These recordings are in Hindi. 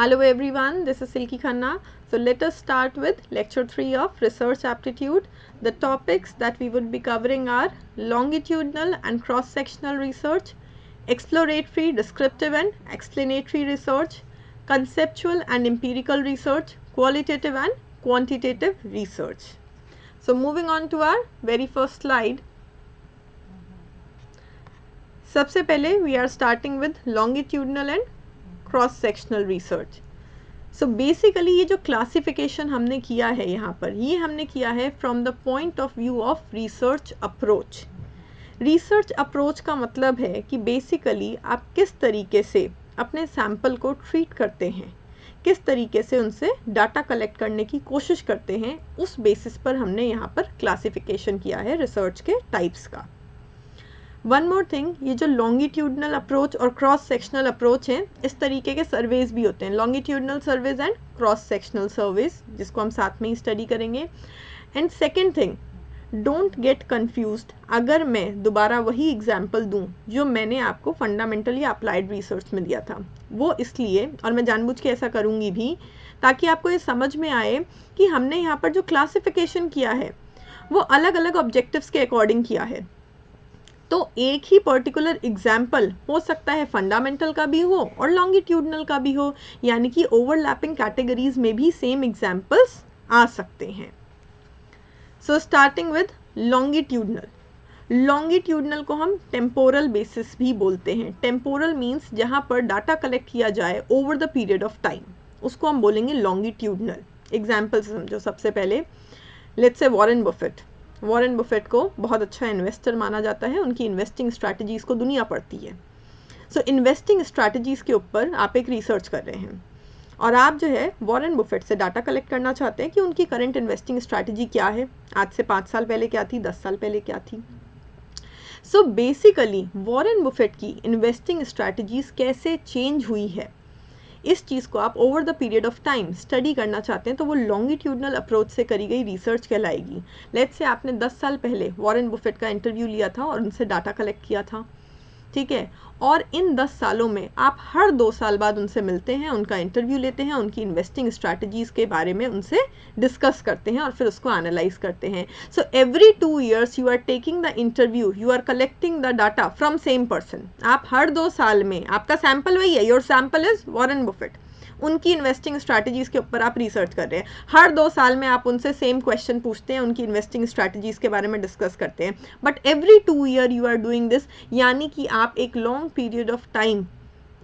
Hello everyone, this is Silky Khanna. So let us start with lecture 3 of research aptitude. The topics that we would be covering are longitudinal and cross-sectional research, exploratory, descriptive and explanatory research, conceptual and empirical research, qualitative and quantitative research. So moving on to our very first slide. सबसे पहले we are starting with longitudinal and cross sectional research. So basically ये जो क्लासिफिकेशन हमने किया है यहाँ पर, ये हमने किया है from the point of view of research approach. Research approach का मतलब है कि बेसिकली आप किस तरीके से अपने सैंपल को ट्रीट करते हैं, किस तरीके से उनसे डाटा कलेक्ट करने की कोशिश करते हैं, उस बेसिस पर हमने यहाँ पर क्लासिफिकेशन किया है रिसर्च के टाइप्स का. वन मोर थिंग, ये जो लॉन्गिट्यूडनल अप्रोच और क्रॉस सेक्शनल अप्रोच है, इस तरीके के सर्वेज भी होते हैं, longitudinal surveys and cross sectional surveys, जिसको हम साथ में ही स्टडी करेंगे. And second thing, don't get confused अगर मैं दोबारा वही एग्जाम्पल दूं जो मैंने आपको फंडामेंटल या अप्लाइड रिसर्च में दिया था. वो इसलिए, और मैं जानबूझ के ऐसा करूँगी भी, ताकि आपको ये समझ में आए कि हमने यहाँ पर जो क्लासिफिकेशन किया है वो अलग अलग ऑब्जेक्टिव्स के अकॉर्डिंग किया है. तो एक ही पर्टिकुलर एग्जाम्पल हो सकता है फंडामेंटल का भी हो और लॉन्गिट्यूडनल का भी हो, यानी कि ओवरलैपिंग कैटेगरीज में भी सेम एग्जाम्पल्स आ सकते हैं. So starting with longitudinal. Longitudinal को हम टेम्पोरल बेसिस भी बोलते हैं. टेम्पोरल मीन्स जहाँ पर डाटा कलेक्ट किया जाए over the period of time, उसको हम बोलेंगे लॉन्गिट्यूडनल. एग्जाम्पल समझो. सबसे पहले let's say Warren Buffett. Warren Buffett को बहुत अच्छा इन्वेस्टर माना जाता है, उनकी इन्वेस्टिंग स्ट्रैटेजीज़ को दुनिया पढ़ती है. सो इन्वेस्टिंग स्ट्रैटेजीज़ के ऊपर आप एक रिसर्च कर रहे हैं और आप जो है वॉरेन बफेट से डाटा कलेक्ट करना चाहते हैं कि उनकी करंट इन्वेस्टिंग स्ट्रैटेजी क्या है, आज से 5 साल पहले क्या थी, 10 साल पहले क्या थी. सो बेसिकली वॉरेन बफेट की इन्वेस्टिंग स्ट्रैटेजीज़ कैसे चेंज हुई है, इस चीज़ को आप over the period of time study करना चाहते हैं, तो वो लॉन्गिट्यूडनल अप्रोच से करी गई रिसर्च कहलाएगी. लेट्स से आपने 10 साल पहले वॉरेन बफेट का इंटरव्यू लिया था और उनसे डाटा कलेक्ट किया था, ठीक है, और इन 10 सालों में आप हर 2 साल बाद उनसे मिलते हैं, उनका इंटरव्यू लेते हैं, उनकी इन्वेस्टिंग स्ट्रैटेजीज़ के बारे में उनसे डिस्कस करते हैं और फिर उसको एनालाइज करते हैं. So every 2 years you are taking the interview, you are collecting the data from same person. आप हर 2 साल में, आपका सैम्पल वही है, your sample is Warren Buffett, उनकी इन्वेस्टिंग स्ट्रैटेजीज़ के ऊपर आप रिसर्च कर रहे हैं. हर 2 साल में आप उनसे सेम क्वेश्चन पूछते हैं, उनकी इन्वेस्टिंग स्ट्रैटेजीज़ के बारे में डिस्कस करते हैं. But every 2 year you are doing this, यानी कि आप एक लॉन्ग पीरियड ऑफ टाइम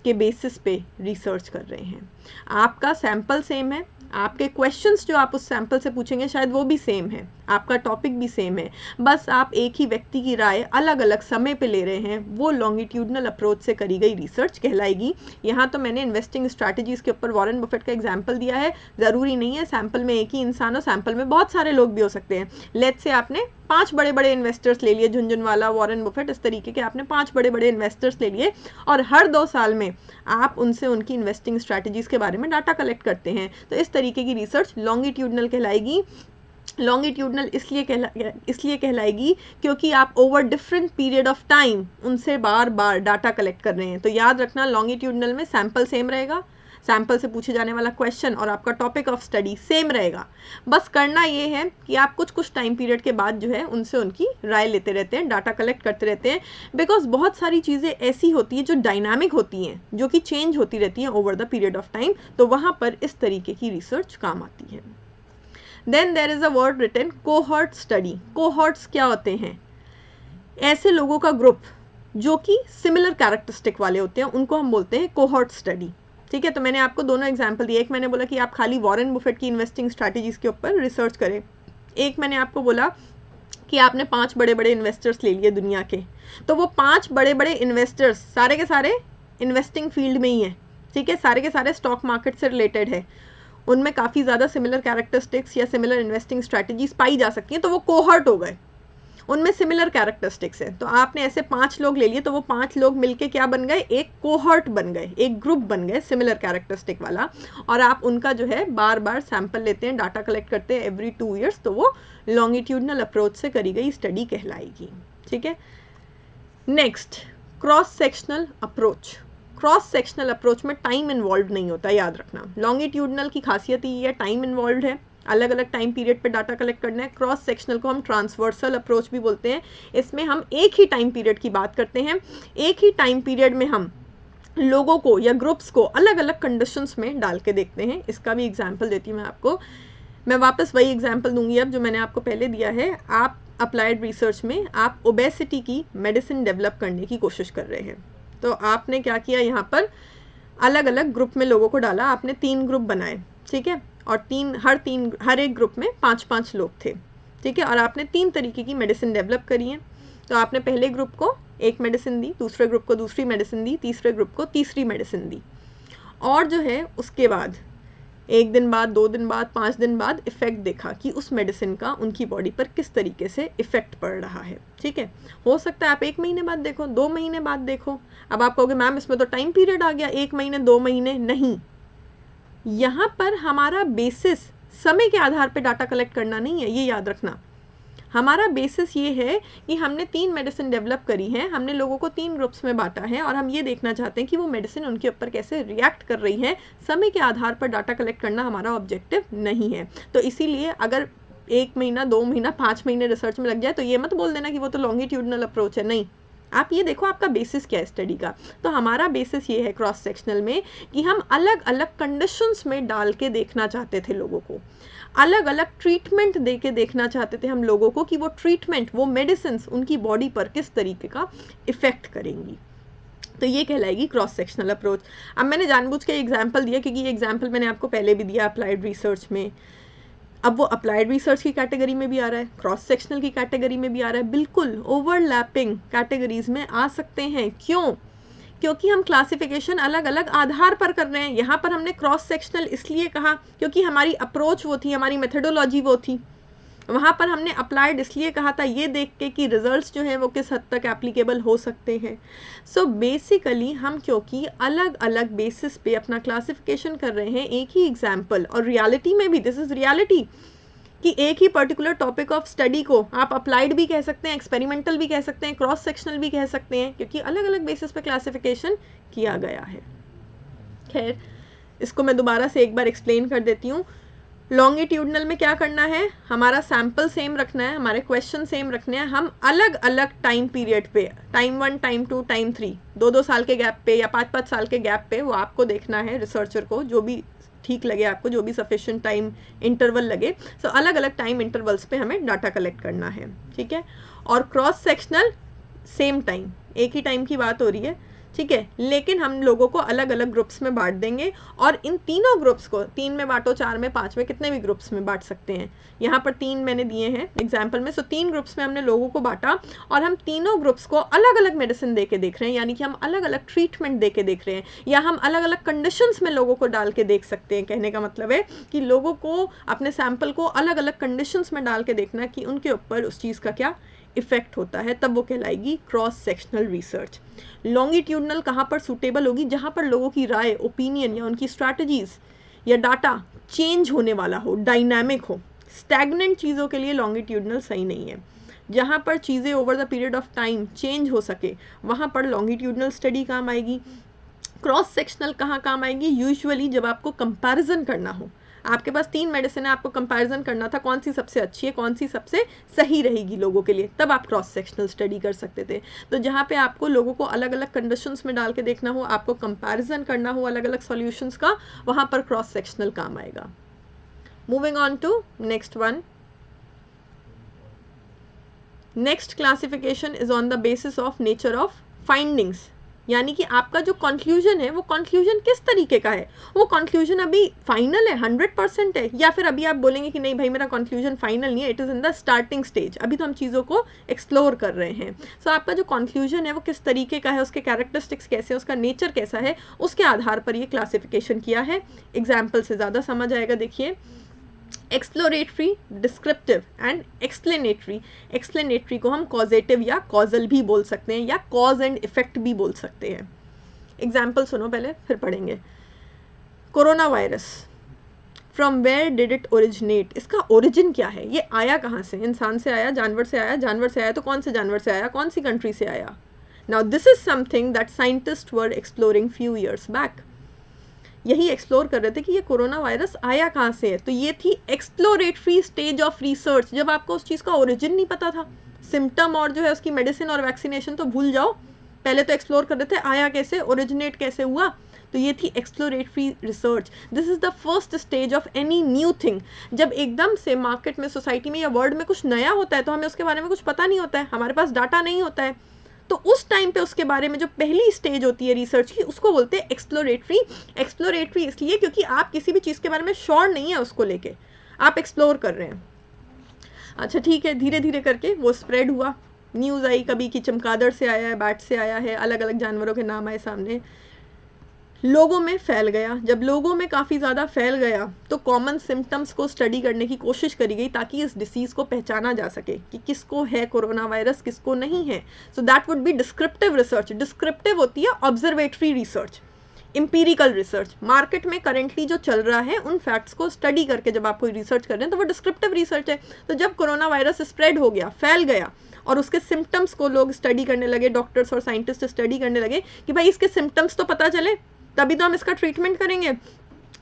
के बेसिस पे रिसर्च कर रहे हैं. आपका सैम्पल सेम है, आपके क्वेश्चंस जो आप उस सैम्पल से पूछेंगे शायद वो भी सेम है, आपका टॉपिक भी सेम है, बस आप एक ही व्यक्ति की राय अलग अलग समय पे ले रहे हैं. वो लॉन्गिट्यूडनल अप्रोच से करी गई रिसर्च कहलाएगी. यहाँ तो मैंने इन्वेस्टिंग स्ट्रैटेजीज़ के ऊपर वॉरेन बफेट का एग्जाम्पल दिया है, ज़रूरी नहीं है सैम्पल में एक ही इंसान हो, सैम्पल में बहुत सारे लोग भी हो सकते हैं. लेट्स से आपने 5 बड़े बड़े इन्वेस्टर्स ले लिए, झुनझुनवाला, वॉरेन बफेट, इस तरीके के आपने 5 बड़े बड़े इन्वेस्टर्स ले लिए और हर 2 साल में आप उनसे उनकी इन्वेस्टिंग स्ट्रैटेजीज़ के बारे में डाटा कलेक्ट करते हैं. तो इस तरीके की रिसर्च लॉन्गिट्यूडनल कहलाएगी. लॉन्गिट्यूडनल इसलिए कहलाएगी क्योंकि आप over different period of time उनसे बार बार डाटा कलेक्ट कर रहे हैं. तो याद रखना, लॉन्गिट्यूडनल में सैम्पल सेम रहेगा, सैम्पल से पूछे जाने वाला क्वेश्चन और आपका टॉपिक ऑफ स्टडी सेम रहेगा. बस करना ये है कि आप कुछ टाइम पीरियड के बाद जो है उनसे उनकी राय लेते रहते हैं, डाटा कलेक्ट करते रहते हैं. बिकॉज बहुत सारी चीज़ें ऐसी होती हैं जो डायनामिक होती हैं, जो कि चेंज होती रहती हैं over the period of time, तो वहाँ पर इस तरीके की रिसर्च काम आती है. Then there is a word written cohort study. Cohorts क्या होते हैं? ऐसे लोगों का ग्रुप जो कि सिमिलर कैरेक्टरिस्टिक वाले होते हैं, उनको हम बोलते हैं कोहॉर्ट स्टडी. ठीक है, तो मैंने आपको दोनों एग्जाम्पल दिए. एक मैंने बोला कि आप खाली वॉरेन बफेट की इन्वेस्टिंग स्ट्रैटेजीज़ के ऊपर रिसर्च करें. एक मैंने आपको बोला कि आपने 5 बड़े बड़े इन्वेस्टर्स ले लिए दुनिया के, तो वो 5 बड़े बड़े इन्वेस्टर्स सारे के सारे इन्वेस्टिंग फील्ड में ही हैं, ठीक है, सारे के सारे स्टॉक मार्केट से रिलेटेड है, उनमें काफ़ी ज़्यादा सिमिलर कैरेक्टरिस्टिक्स या सिमिलर इन्वेस्टिंग स्ट्रैटेजीज पाई जा सकती हैं, तो वो कोहॉर्ट हो गए, उनमें सिमिलर कैरेक्टरिस्टिक्स है. तो आपने ऐसे 5 लोग ले लिए, तो वो 5 लोग मिलके क्या बन गए, एक कोहॉर्ट बन गए, एक ग्रुप बन गए सिमिलर कैरेक्टरिस्टिक वाला, और आप उनका जो है बार बार सैंपल लेते हैं, डाटा कलेक्ट करते हैं एवरी 2 years, तो वो लॉन्गिट्यूडनल अप्रोच से करी गई स्टडी कहलाएगी. ठीक है. Next, cross sectional approach. Cross sectional approach में टाइम इन्वॉल्व नहीं होता, याद रखना। लॉन्गिट्यूडनल की खासियत ही है टाइम इन्वॉल्व है, अलग अलग टाइम पीरियड पे डाटा कलेक्ट करना है। क्रॉस सेक्शनल को हम ट्रांसवर्सल अप्रोच भी बोलते हैं, इसमें हम एक ही टाइम पीरियड की बात करते हैं, एक ही टाइम पीरियड में हम लोगों को या ग्रुप्स को अलग अलग कंडीशंस में डाल के देखते हैं। इसका भी एग्जाम्पल देती हूँ मैं आपको। मैं वापस वही एग्जाम्पल दूंगी अब जो मैंने आपको पहले दिया है। आप अप्लाइड रिसर्च में आप ओबेसिटी की मेडिसिन डेवलप करने की कोशिश कर रहे हैं, तो आपने क्या किया, यहाँ पर अलग अलग ग्रुप में लोगों को डाला, आपने 3 ग्रुप बनाए, ठीक है, और हर एक ग्रुप में 5-5 लोग थे, ठीक है, और आपने 3 तरीके की मेडिसिन डेवलप करी है। तो आपने पहले ग्रुप को एक मेडिसिन दी, दूसरे ग्रुप को दूसरी मेडिसिन दी, तीसरे ग्रुप को तीसरी मेडिसिन दी, और जो है उसके बाद 1 दिन बाद, 2 दिन बाद, 5 दिन बाद इफेक्ट देखा कि उस मेडिसिन का उनकी बॉडी पर किस तरीके से इफेक्ट पड़ रहा है, ठीक है। हो सकता है आप 1 महीने बाद देखो, 2 महीने बाद देखो। अब आप कहोगे मैम इसमें तो टाइम पीरियड आ गया, 1 महीने 2 महीने, नहीं, यहाँ पर हमारा बेसिस समय के आधार पर डाटा कलेक्ट करना नहीं है, ये याद रखना। हमारा बेसिस ये है कि हमने 3 मेडिसिन डेवलप करी है, हमने लोगों को 3 ग्रुप्स में बांटा है, और हम ये देखना चाहते हैं कि वो मेडिसिन उनके ऊपर कैसे रिएक्ट कर रही है। समय के आधार पर डाटा कलेक्ट करना हमारा ऑब्जेक्टिव नहीं है। तो इसीलिए अगर 1 महीना, 2 महीना, 5 महीने रिसर्च में लग जाए तो ये मत बोल देना कि वो तो लॉन्गिट्यूडनल अप्रोच है, नहीं। आप ये देखो आपका बेसिस क्या है स्टडी का। तो हमारा बेसिस ये है क्रॉस सेक्शनल में कि हम अलग अलग कंडीशंस में डाल के देखना चाहते थे लोगों को, अलग अलग ट्रीटमेंट दे के देखना चाहते थे हम लोगों को कि वो ट्रीटमेंट, वो मेडिसिन उनकी बॉडी पर किस तरीके का इफेक्ट करेंगी। तो ये कहलाएगी क्रॉस सेक्शनल अप्रोच। अब मैंने जानबूझ के एग्जाम्पल दिया क्योंकि ये एग्जाम्पल मैंने आपको पहले भी दिया अप्लाइड रिसर्च में। अब वो अप्लाइड रिसर्च की कैटेगरी में भी आ रहा है, क्रॉस सेक्शनल की कैटेगरी में भी आ रहा है, बिल्कुल ओवरलैपिंग कैटेगरीज में आ सकते हैं। क्यों? क्योंकि हम क्लासिफिकेशन अलग अलग आधार पर कर रहे हैं। यहाँ पर हमने क्रॉस सेक्शनल इसलिए कहा क्योंकि हमारी अप्रोच वो थी, हमारी मेथडोलॉजी वो थी। वहाँ पर हमने अप्लाइड इसलिए कहा था ये देख के कि रिजल्ट्स जो हैं वो किस हद तक एप्लीकेबल हो सकते हैं। सो बेसिकली हम क्योंकि अलग अलग बेसिस पे अपना क्लासिफिकेशन कर रहे हैं, एक ही एग्जाम्पल, और रियलिटी में भी दिस इज रियलिटी कि एक ही पर्टिकुलर टॉपिक ऑफ स्टडी को आप अप्लाइड भी कह सकते हैं, एक्सपेरिमेंटल भी कह सकते हैं, क्रॉस सेक्शनल भी कह सकते हैं, क्योंकि अलग अलग बेसिस पे क्लासिफिकेशन किया गया है। खैर, इसको मैं दोबारा से एक बार एक्सप्लेन कर देती हूँ। लॉन्गिट्यूडनल में क्या करना है, हमारा सैम्पल सेम रखना है, हमारे क्वेश्चन सेम रखने हैं, हम अलग अलग टाइम पीरियड पे, टाइम 1, टाइम 2, टाइम 3, 2-2 साल के गैप पे या 5-5 साल के गैप पे, वो आपको देखना है रिसर्चर को, जो भी ठीक लगे आपको, जो भी सफिशिएंट टाइम इंटरवल लगे। सो अलग अलग टाइम इंटरवल्स पे हमें डाटा कलेक्ट करना है, ठीक है। और क्रॉस सेक्शनल सेम टाइम, एक ही टाइम की बात हो रही है, ठीक है, लेकिन हम लोगों को अलग अलग ग्रुप्स में बांट देंगे, और इन तीनों ग्रुप्स को 3 में बांटो, 4 में, 5 में, कितने भी ग्रुप्स में बांट सकते हैं। यहाँ पर 3 मैंने दिए हैं एग्जाम्पल में। सो 3 ग्रुप्स में हमने लोगों को बांटा, और हम तीनों ग्रुप्स को अलग अलग मेडिसिन दे के देख रहे हैं, यानी कि हम अलग अलग ट्रीटमेंट दे के देख रहे हैं, या हम अलग अलग कंडीशंस में लोगों को डाल के देख सकते हैं। कहने का मतलब है कि लोगों को, अपने सैंपल को अलग अलग कंडीशंस में डाल के देखना कि उनके ऊपर उस चीज़ का क्या इफेक्ट होता है, तब वो कहलाएगी क्रॉस सेक्शनल रिसर्च। लॉन्गिट्यूडनल कहाँ पर सूटेबल होगी, जहाँ पर लोगों की राय, ओपिनियन या उनकी स्ट्रैटेजीज या डाटा चेंज होने वाला हो, डायनामिक हो। स्टैग्नेंट चीज़ों के लिए लॉन्गिट्यूडनल सही नहीं है। जहाँ पर चीज़ें over the period of time change हो सके, वहाँ पर लॉन्गिट्यूडनल स्टडी काम आएगी। क्रॉस सेक्शनल कहाँ काम आएगी, यूजुअली जब आपको कंपैरिजन करना हो, आपके पास 3 मेडिसिन है, आपको कंपैरिजन करना था कौन सी सबसे अच्छी है, कौन सी सबसे सही रहेगी लोगों के लिए, तब आप क्रॉस सेक्शनल स्टडी कर सकते थे। तो जहाँ पे आपको लोगों को अलग अलग कंडीशंस में डाल के देखना हो, आपको कंपैरिजन करना हो अलग अलग सॉल्यूशंस का, वहाँ पर क्रॉस सेक्शनल काम आएगा। Moving on to next one. Next classification is on the basis of nature of findings, यानी कि आपका जो कंक्लूजन है वो कंक्लूजन किस तरीके का है। वो कंक्लूजन अभी फाइनल है, 100% है, या फिर अभी आप बोलेंगे कि नहीं भाई मेरा कंक्लूजन फाइनल नहीं है, it is in the starting stage, अभी तो हम चीज़ों को एक्सप्लोर कर रहे हैं। सो आपका जो कंक्लूजन है वो किस तरीके का है, उसके कैरेक्टरिस्टिक्स कैसे हैं, उसका नेचर कैसा है, उसके आधार पर ये क्लासिफिकेशन किया है। एग्जाम्पल से ज़्यादा समझ आएगा। देखिए, exploratory, descriptive and explanatory. Explanatory को हम कॉजेटिव या कॉजल भी बोल सकते हैं, या कॉज एंड इफेक्ट भी बोल सकते हैं। एग्जाम्पल सुनो पहले, फिर पढ़ेंगे। Corona virus, from where did it originate, इसका ओरिजिन क्या है, ये आया कहाँ से, इंसान से आया, जानवर से आया, जानवर से आया तो कौन से जानवर से आया, कौन सी कंट्री से आया, now this is something that scientist were exploring few years back. यही एक्सप्लोर कर रहे थे कि ये कोरोना वायरस आया कहाँ से है। तो ये थी एक्सप्लोरेटरी स्टेज ऑफ रिसर्च, जब आपको उस चीज़ का ओरिजिन नहीं पता था। सिम्टम और जो है उसकी मेडिसिन और वैक्सीनेशन तो भूल जाओ, पहले तो एक्सप्लोर कर रहे थे आया कैसे, ओरिजिनेट कैसे हुआ। तो ये थी exploratory research. This is the first stage of any new thing. जब एकदम से मार्केट में, सोसाइटी में या वर्ल्ड में कुछ नया होता है तो हमें उसके बारे में कुछ पता नहीं होता है, हमारे पास डाटा नहीं होता है, तो उस टाइम पे उसके बारे में जो पहली स्टेज होती है रिसर्च की, उसको बोलते हैं एक्सप्लोरेटरी। एक्सप्लोरेटरी इसलिए क्योंकि आप किसी भी चीज़ के बारे में श्योर नहीं है, उसको लेके आप एक्सप्लोर कर रहे हैं। अच्छा ठीक है, धीरे धीरे करके वो स्प्रेड हुआ, न्यूज़ आई कभी कि चमगादड़ से आया है, बैट से आया है, अलग अलग जानवरों के नाम आए सामने, लोगों में फैल गया। जब लोगों में काफ़ी ज़्यादा फैल गया तो कॉमन सिम्टम्स को स्टडी करने की कोशिश करी गई ताकि इस डिसीज़ को पहचाना जा सके कि किसको है कोरोना वायरस, किसको नहीं है। So that would be descriptive research. Descriptive होती है observatory research, empirical research. Market में करेंटली जो चल रहा है उन फैक्ट्स को स्टडी करके जब आप कोई रिसर्च कर रहे हैं तो वो डिस्क्रिप्टिव रिसर्च है। तो जब कोरोना वायरस स्प्रेड हो गया, फैल गया, और उसके सिम्टम्स को लोग स्टडी करने लगे, डॉक्टर्स और साइंटिस्ट स्टडी करने लगे कि भाई इसके सिम्टम्स तो पता चले तभी तो हम इसका ट्रीटमेंट करेंगे,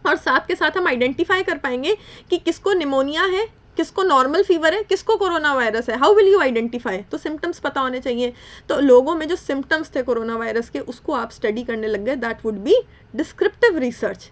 और साथ के साथ हम आइडेंटिफाई कर पाएंगे कि किसको निमोनिया है, किसको नॉर्मल फीवर है, किसको कोरोना वायरस है। How will you identify? तो सिम्टम्स पता होने चाहिए। तो लोगों में जो सिम्टम्स थे कोरोना वायरस के, उसको आप स्टडी करने लग गए। That would be descriptive research.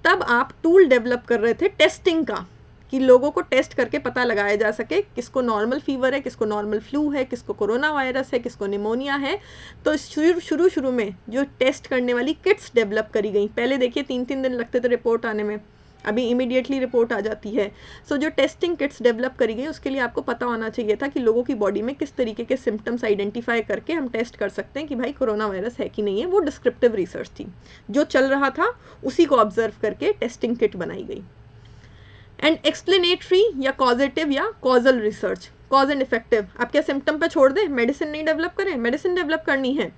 तब आप टूल डेवलप कर रहे थे टेस्टिंग का, कि लोगों को टेस्ट करके पता लगाया जा सके किसको नॉर्मल फीवर है, किसको नॉर्मल फ्लू है, किसको कोरोना वायरस है, किसको निमोनिया है। तो शुरू में जो टेस्ट करने वाली किट्स डेवलप करी गई। पहले देखिए 3-3 दिन लगते थे रिपोर्ट आने में, अभी इमीडिएटली रिपोर्ट आ जाती है। सो जो टेस्टिंग किट्स डेवलप करी गई उसके लिए आपको पता होना चाहिए था कि लोगों की बॉडी में किस तरीके के सिम्टम्स आइडेंटिफाई करके हम टेस्ट कर सकते हैं कि भाई कोरोना वायरस है कि नहीं है। वो डिस्क्रिप्टिव रिसर्च थी, जो चल रहा था उसी को ऑब्जर्व करके टेस्टिंग किट बनाई गई। एंड एक्सप्लेनेटरी या कॉजेटिव या causal research, cause and effective. आप क्या सिम्टम पे छोड़ दें, मेडिसिन नहीं डेवलप करें? मेडिसिन डेवलप करनी है।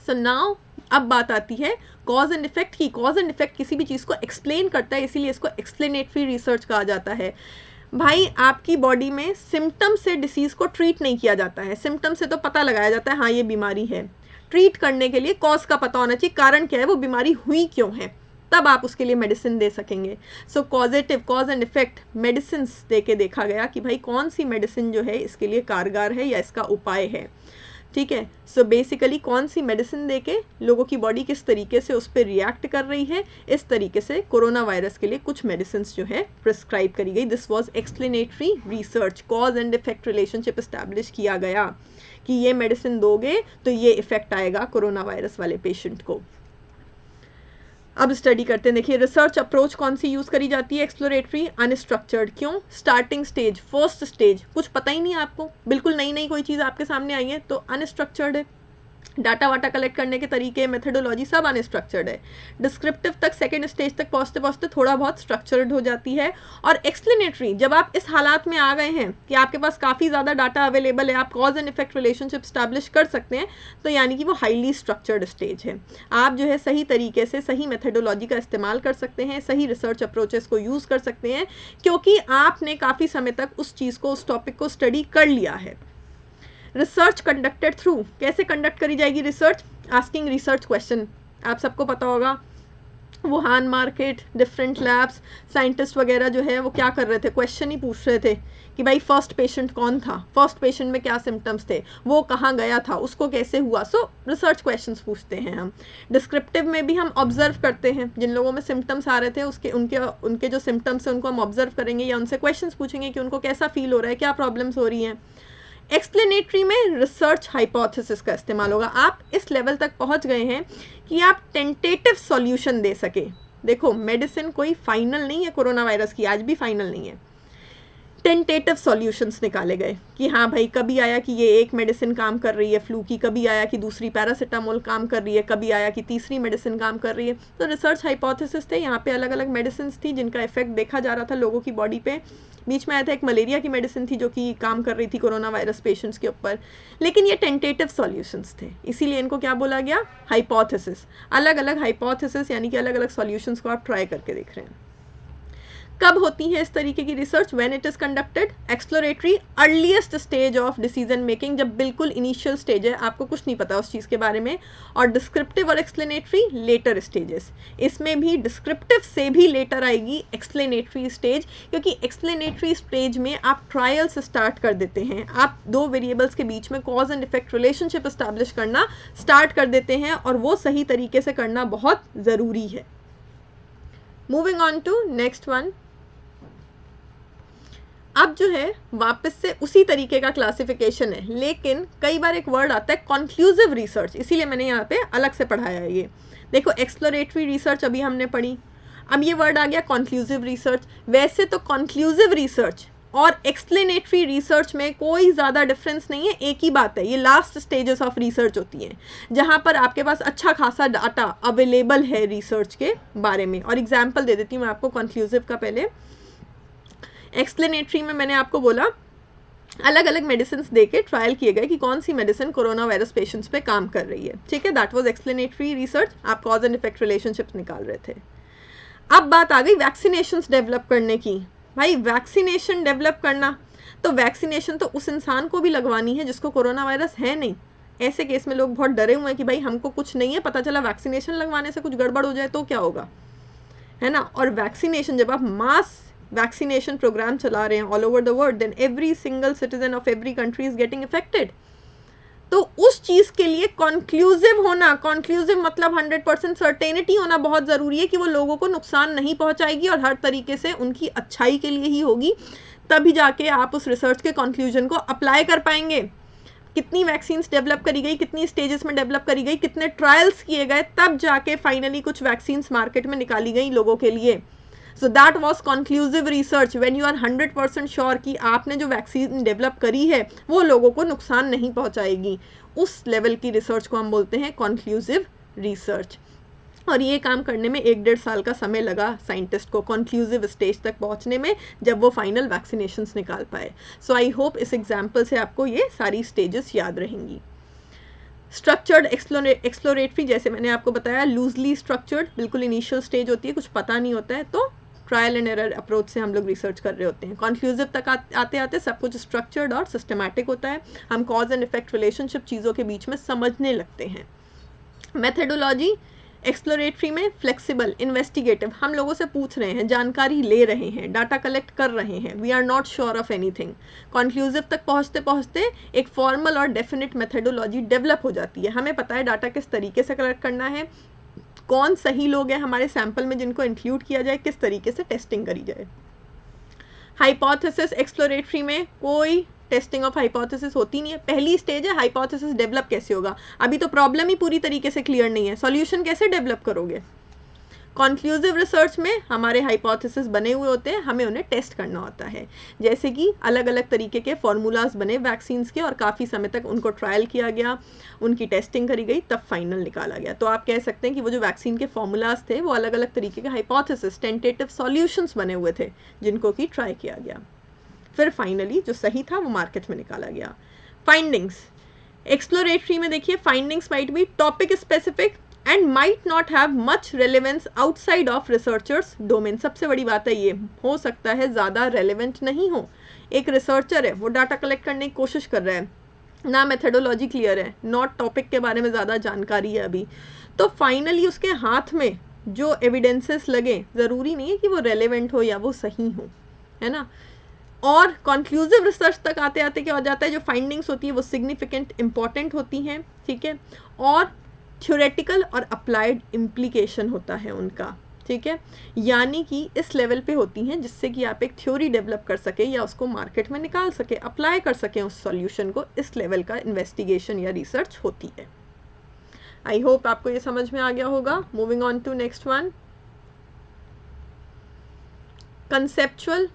सो नाउ अब बात आती है कॉज एंड इफेक्ट की। कॉज एंड इफेक्ट किसी भी चीज़ को एक्सप्लेन करता है, इसीलिए इसको एक्सप्लेनेटरी रिसर्च कहा जाता है। भाई आपकी बॉडी में सिम्टम से डिसीज़ को ट्रीट नहीं किया जाता है, सिम्टम से तो पता लगाया जाता है हाँ ये बीमारी है। ट्रीट करने के लिए कॉज का पता होना चाहिए, कारण क्या है, वो बीमारी हुई क्यों है, तब आप उसके लिए मेडिसिन दे सकेंगे। So causative, cause and effect, medicine दे के देखा गया कि भाई कौन सी मेडिसिन जो है इसके लिए कारगर है या इसका उपाय है। ठीक है, सो बेसिकली कौन सी मेडिसिन देके लोगों की बॉडी किस तरीके से उस पर रिएक्ट कर रही है, इस तरीके से कोरोना वायरस के लिए कुछ मेडिसिन जो है प्रिस्क्राइब करी गई। This was explanatory research. Cause and effect relationship establish किया गया कि ये मेडिसिन दोगे तो ये इफेक्ट आएगा कोरोना वायरस वाले पेशेंट को। अब स्टडी करते हैं। देखिए रिसर्च अप्रोच कौन सी यूज़ करी जाती है, एक्सप्लोरेटरी, अनस्ट्रक्चर्ड। क्यों? स्टार्टिंग स्टेज, फर्स्ट स्टेज, कुछ पता ही नहीं है आपको, बिल्कुल नई नई कोई चीज़ आपके सामने आई है तो अनस्ट्रक्चर्ड है। डाटा वाटा कलेक्ट करने के तरीके, मेथडोलॉजी सब अनस्ट्रक्चर्ड है। डिस्क्रिप्टिव तक, सेकेंड स्टेज तक पहुँचते पहुँचते थोड़ा बहुत स्ट्रक्चर्ड हो जाती है। और एक्सप्लेनेटरी, जब आप इस हालात में आ गए हैं कि आपके पास काफ़ी ज़्यादा डाटा अवेलेबल है, आप cause and effect relationship establish कर सकते हैं, तो यानी कि वो हाईली स्ट्रक्चर्ड स्टेज है। आप जो है सही तरीके से सही मेथडोलॉजी का इस्तेमाल कर सकते हैं, सही रिसर्च अप्रोचेस को यूज़ कर सकते हैं, क्योंकि आपने काफ़ी समय तक उस चीज़ को, उस टॉपिक को स्टडी कर लिया है। रिसर्च कंडक्टेड थ्रू, कैसे कंडक्ट करी जाएगी रिसर्च? Asking research question. आप सबको पता होगा Wuhan market, different labs, scientist वगैरह जो है वो क्या कर रहे थे, क्वेश्चन ही पूछ रहे थे कि भाई फर्स्ट पेशेंट कौन था, फर्स्ट पेशेंट में क्या सिम्टम्स थे, वो कहाँ गया था, उसको कैसे हुआ। सो रिसर्च क्वेश्चंस पूछते हैं हम। डिस्क्रिप्टिव में भी हम ऑब्जर्व करते हैं, जिन लोगों में सिम्टम्स आ रहे थे उसके उनके जो सिम्टम्स हैं उनको हम ऑब्जर्व करेंगे या उनसे क्वेश्चंस पूछेंगे कि उनको कैसा फील हो रहा है, क्या प्रॉब्लम्स हो रही हैं। एक्सप्लेनेटरी में रिसर्च हाइपोथेसिस का इस्तेमाल होगा। आप इस लेवल तक पहुंच गए हैं कि आप टेंटेटिव सॉल्यूशन दे सके। देखो मेडिसिन कोई फाइनल नहीं है कोरोना वायरस की, आज भी फाइनल नहीं है। टेंटेटिव सॉल्यूशंस निकाले गए कि हाँ भाई कभी आया कि ये एक मेडिसिन काम कर रही है फ्लू की, कभी आया कि दूसरी पैरासीटामोल काम कर रही है, कभी आया कि तीसरी मेडिसिन काम कर रही है। तो रिसर्च हाइपोथेसिस थे, यहाँ पे अलग अलग मेडिसिन थी जिनका इफेक्ट देखा जा रहा था लोगों की बॉडी पे। बीच में आया था एक मलेरिया की मेडिसिन थी जो कि काम कर रही थी कोरोना वायरस पेशेंट्स के ऊपर, लेकिन ये टेंटेटिव सॉल्यूशंस थे, इसीलिए इनको क्या बोला गया, हाइपोथेसिस। अलग अलग हाइपोथेसिस यानी कि अलग अलग सॉल्यूशंस को आप ट्राई करके देख रहे हैं। कब होती है इस तरीके की research? When it is conducted exploratory earliest stage of decision making, जब बिल्कुल इनिशियल स्टेज है, आपको कुछ नहीं पता उस चीज़ के बारे में, और डिस्क्रिप्टिव और एक्सप्लेनेटरी लेटर स्टेजेस। इसमें भी डिस्क्रिप्टिव से भी लेटर आएगी एक्सप्लेनेटरी स्टेज, क्योंकि एक्सप्लेनेटरी स्टेज में आप ट्रायल्स स्टार्ट कर देते हैं, आप दो वेरिएबल्स के बीच में cause and effect relationship establish करना स्टार्ट कर देते हैं, और वो सही तरीके से करना बहुत ज़रूरी है। Moving on to next one. अब जो है वापस से उसी तरीके का क्लासिफिकेशन है, लेकिन कई बार एक वर्ड आता है कॉन्क्लूसिव रिसर्च, इसीलिए मैंने यहाँ पे अलग से पढ़ाया है। ये देखो, एक्सप्लोरेटरी रिसर्च अभी हमने पढ़ी, अब ये वर्ड आ गया कॉन्क्लूसिव रिसर्च। वैसे तो कॉन्क्लूसिव रिसर्च और एक्सप्लेनेटरी रिसर्च में कोई ज़्यादा डिफरेंस नहीं है, एक ही बात है, ये लास्ट स्टेजेस ऑफ रिसर्च होती हैं, जहाँ पर आपके पास अच्छा खासा डाटा अवेलेबल है रिसर्च के बारे में। और एग्जाम्पल दे देती हूँ मैं आपको कॉन्क्लूसिव का। पहले एक्सप्लेनेटरी में मैंने आपको बोला अलग अलग मेडिसिन देके ट्रायल किए गए कि कौन सी मेडिसिन कोरोना वायरस पेशेंट्स पे काम कर रही है, ठीक है, दैट वाज एक्सप्लेनेटरी रिसर्च, आप कॉज एंड इफेक्ट रिलेशनशिप्स निकाल रहे थे। अब बात आ गई वैक्सीनेशंस डेवलप करने की। भाई वैक्सीनेशन डेवलप करना, तो वैक्सीनेशन तो उस इंसान को भी लगवानी है जिसको कोरोना वायरस है नहीं। ऐसे केस में लोग बहुत डरे हुए हैं कि भाई हमको कुछ नहीं है, पता चला वैक्सीनेशन लगवाने से कुछ गड़बड़ हो जाए तो क्या होगा, है ना। और वैक्सीनेशन, जब आप मास वैक्सीनेशन प्रोग्राम चला रहे हैं all over the world, then every single citizen of every country is getting affected. तो उस चीज़ के लिए कॉन्क्लूसिव होना, कॉन्क्लूसिव मतलब 100% सर्टेनिटी होना बहुत ज़रूरी है कि वो लोगों को नुकसान नहीं पहुंचाएगी और हर तरीके से उनकी अच्छाई के लिए ही होगी, तभी जाके आप उस रिसर्च के कॉन्क्लूजन को अप्लाई कर पाएंगे। कितनी वैक्सीन्स डेवलप करी गई, कितनी स्टेजेस में डेवलप करी गई, कितने ट्रायल्स किए गए, तब जाके फाइनली कुछ वैक्सीन्स मार्केट में निकाली गई लोगों के लिए। So that was conclusive research, when you are 100% sure कि आपने जो वैक्सीन डेवलप करी है वो लोगों को नुकसान नहीं पहुंचाएगी। उस लेवल की रिसर्च को हम बोलते हैं कॉन्क्लूसिव रिसर्च। और ये काम करने में 1-1.5 साल का समय लगा साइंटिस्ट को कॉन्क्लूसिव स्टेज तक पहुंचने में, जब वो फाइनल वैक्सीनेशंस निकाल पाए। सो आई होप इस एग्जाम्पल से आपको ये सारी स्टेजेस याद रहेंगी। स्ट्रक्चर्ड एक्सप्लोरेटरी, जैसे मैंने आपको बताया, लूजली स्ट्रक्चर्ड, बिल्कुल इनिशियल स्टेज होती है, कुछ पता नहीं होता है, तो ट्रायल एंड एरर अप्रोच से हम लोग रिसर्च कर रहे होते हैं। कॉन्क्लूसिव तक आते आते सब कुछ स्ट्रक्चर्ड और सिस्टमैटिक होता है, हम कॉज एंड इफेक्ट रिलेशनशिप चीज़ों के बीच में समझने लगते हैं। मेथडोलॉजी एक्सप्लोरेटरी में फ्लेक्सिबल, इन्वेस्टिगेटिव, हम लोगों से पूछ रहे हैं, जानकारी ले रहे हैं, डाटा कलेक्ट कर रहे हैं, we are not sure of anything. Conclusive तक पहुंचते पहुंचते एक फॉर्मल और डेफिनेट मेथडोलॉजी डेवलप हो जाती है, हमें पता है डाटा किस तरीके से कलेक्ट करना है, कौन सही लोग हैं हमारे सैंपल में जिनको इंक्लूड किया जाए, किस तरीके से टेस्टिंग करी जाए। हाइपोथेसिस एक्सप्लोरेटरी में कोई टेस्टिंग ऑफ हाइपोथेसिस होती नहीं है, पहली स्टेज है हाइपोथेसिस डेवलप कैसे होगा, अभी तो प्रॉब्लम ही पूरी तरीके से क्लियर नहीं है, सॉल्यूशन कैसे डेवलप करोगे। कॉन्क्लूसिव रिसर्च में हमारे हाइपोथेसिस बने हुए होते हैं, हमें उन्हें टेस्ट करना होता है, जैसे कि अलग अलग तरीके के फॉर्मूलाज बने वैक्सीन्स के और काफ़ी समय तक उनको ट्रायल किया गया, उनकी टेस्टिंग करी गई, तब फाइनल निकाला गया। तो आप कह सकते हैं कि वो जो वैक्सीन के फॉर्मूलाज थे वो अलग अलग तरीके के हाइपोथेसिस, टेंटेटिव सॉल्यूशंस बने हुए थे जिनको कि ट्राई किया गया, फिर फाइनली जो सही था वो मार्केट में निकाला गया। फाइंडिंग्स एक्सप्लोरेटरी में देखिए, findings might be topic specific and might not have much relevance outside of researchers domain. सबसे बड़ी बात है ये, हो सकता है ज़्यादा रेलेवेंट नहीं हो। एक रिसर्चर है, वो डाटा कलेक्ट करने की कोशिश कर रहा है, ना मेथडोलॉजी क्लियर है, नॉट टॉपिक के बारे में ज़्यादा जानकारी है अभी, तो फाइनली उसके हाथ में जो एविडेंसेस लगे, ज़रूरी नहीं है कि वो रेलेवेंट हो या वो सही हो, है ना। और कॉन्क्लूसिव रिसर्च तक आते आते क्या हो जाता है, जो फाइंडिंग्स होती है वो सिग्निफिकेंट इंपॉर्टेंट होती हैं, ठीक है, और थ्योरेटिकल और अप्लाइड इम्प्लीकेशन होता है उनका, ठीक है, यानी कि इस लेवल पे होती हैं जिससे कि आप एक थ्योरी डेवलप कर सके या उसको मार्केट में निकाल सके, अप्लाई कर सकें उस सॉल्यूशन को, इस लेवल का इन्वेस्टिगेशन या रिसर्च होती है। आई होप आपको ये समझ में आ गया होगा। Moving on to next one, conceptual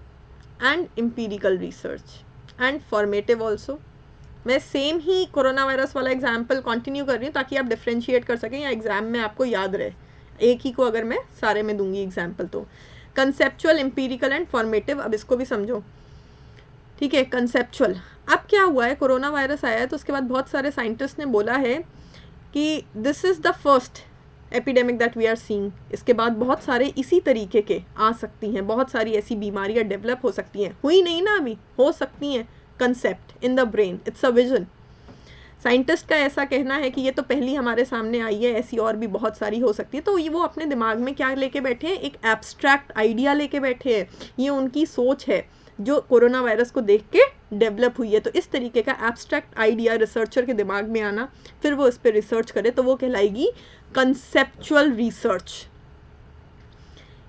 and empirical research and formative also. मैं सेम ही कोरोना वायरस वाला एग्जाम्पल कंटिन्यू कर रही हूँ ताकि आप डिफ्रेंशिएट कर सकें या एग्जाम में आपको याद रहे, एक ही को अगर मैं सारे में दूंगी एग्जाम्पल। तो कंसेप्चुअल, एम्पिरिकल एंड फॉर्मेटिव, अब इसको भी समझो, ठीक है। कंसेप्चुअल, अब क्या हुआ है, कोरोना वायरस आया है तो उसके बाद बहुत सारे साइंटिस्ट ने बोला है कि this is the first epidemic that we are seeing, इसके बाद बहुत सारे इसी तरीके के आ सकती हैं, बहुत सारी ऐसी बीमारियां डेवलप हो सकती हैं, हुई नहीं ना अभी, हो सकती हैं। Concept in the brain, it's a vision. Scientist का ऐसा कहना है कि ये तो पहली हमारे सामने आई है, ऐसी और भी बहुत सारी हो सकती है। तो ये वो अपने दिमाग में क्या लेके बैठे हैं, एक एब्स्ट्रैक्ट आइडिया लेके बैठे हैं। ये उनकी सोच है जो कोरोना वायरस को देख के डेवलप हुई है। तो इस तरीके का एब्स्ट्रैक्ट आइडिया रिसर्चर के दिमाग में आना, फिर वो इस पर रिसर्च करे, तो वो कहलाएगी कंसेप्चुअल रिसर्च।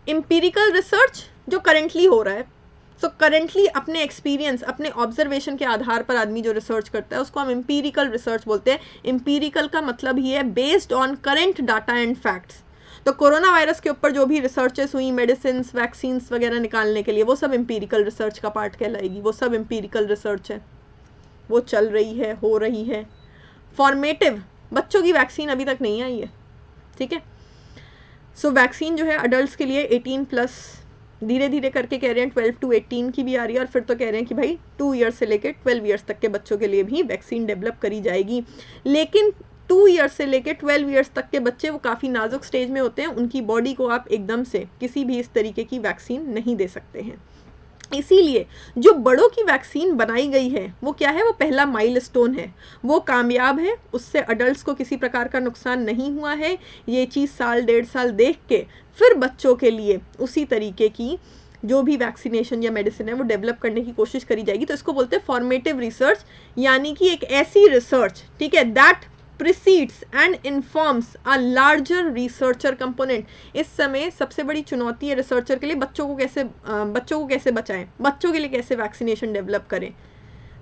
एम्पिरिकल रिसर्च जो करेंटली हो रहा है, सो करेंटली अपने एक्सपीरियंस, अपने ऑब्जर्वेशन के आधार पर आदमी जो रिसर्च करता है उसको हम एम्पिरिकल रिसर्च बोलते हैं। एम्पिरिकल का मतलब ही है based on current data and facts. तो कोरोना वायरस के ऊपर जो भी रिसर्चेस हुई, मेडिसिन, वैक्सीन्स वगैरह निकालने के लिए, वो सब एम्पिरिकल रिसर्च का पार्ट कहलाएगी। वो सब एम्पिरिकल रिसर्च है, वो चल रही है, हो रही है। फॉर्मेटिव, बच्चों की वैक्सीन अभी तक नहीं आई है, ठीक है। सो वैक्सीन जो है अडल्ट के लिए 18+, धीरे धीरे करके कह रहे हैं 12 to 18 की भी आ रही है, और फिर तो कह रहे हैं कि भाई 2 ईयर्स से लेकर 12 ईयर्स तक के बच्चों के लिए भी वैक्सीन डेवलप करी जाएगी। लेकिन 2 ईयर्स से लेकर 12 ईयर्स तक के बच्चे वो काफ़ी नाजुक स्टेज में होते हैं, उनकी बॉडी को आप एकदम से किसी भी इस तरीके की वैक्सीन नहीं दे सकते हैं। इसीलिए जो बड़ों की वैक्सीन बनाई गई है वो क्या है, वो पहला माइलस्टोन है, वो कामयाब है, उससे अडल्ट्स को किसी प्रकार का नुकसान नहीं हुआ है। ये चीज़ साल 1.5 साल देख के फिर बच्चों के लिए उसी तरीके की जो भी वैक्सीनेशन या मेडिसिन है वो डेवलप करने की कोशिश करी जाएगी। तो इसको बोलते हैं फॉर्मेटिव रिसर्च, यानी कि एक ऐसी रिसर्च, ठीक है, that precedes and informs a larger researcher component। इस समय सबसे बड़ी चुनौती है रिसर्चर के लिए बच्चों को कैसे बचाएं, बच्चों के लिए कैसे वैक्सीनेशन डेवलप करें।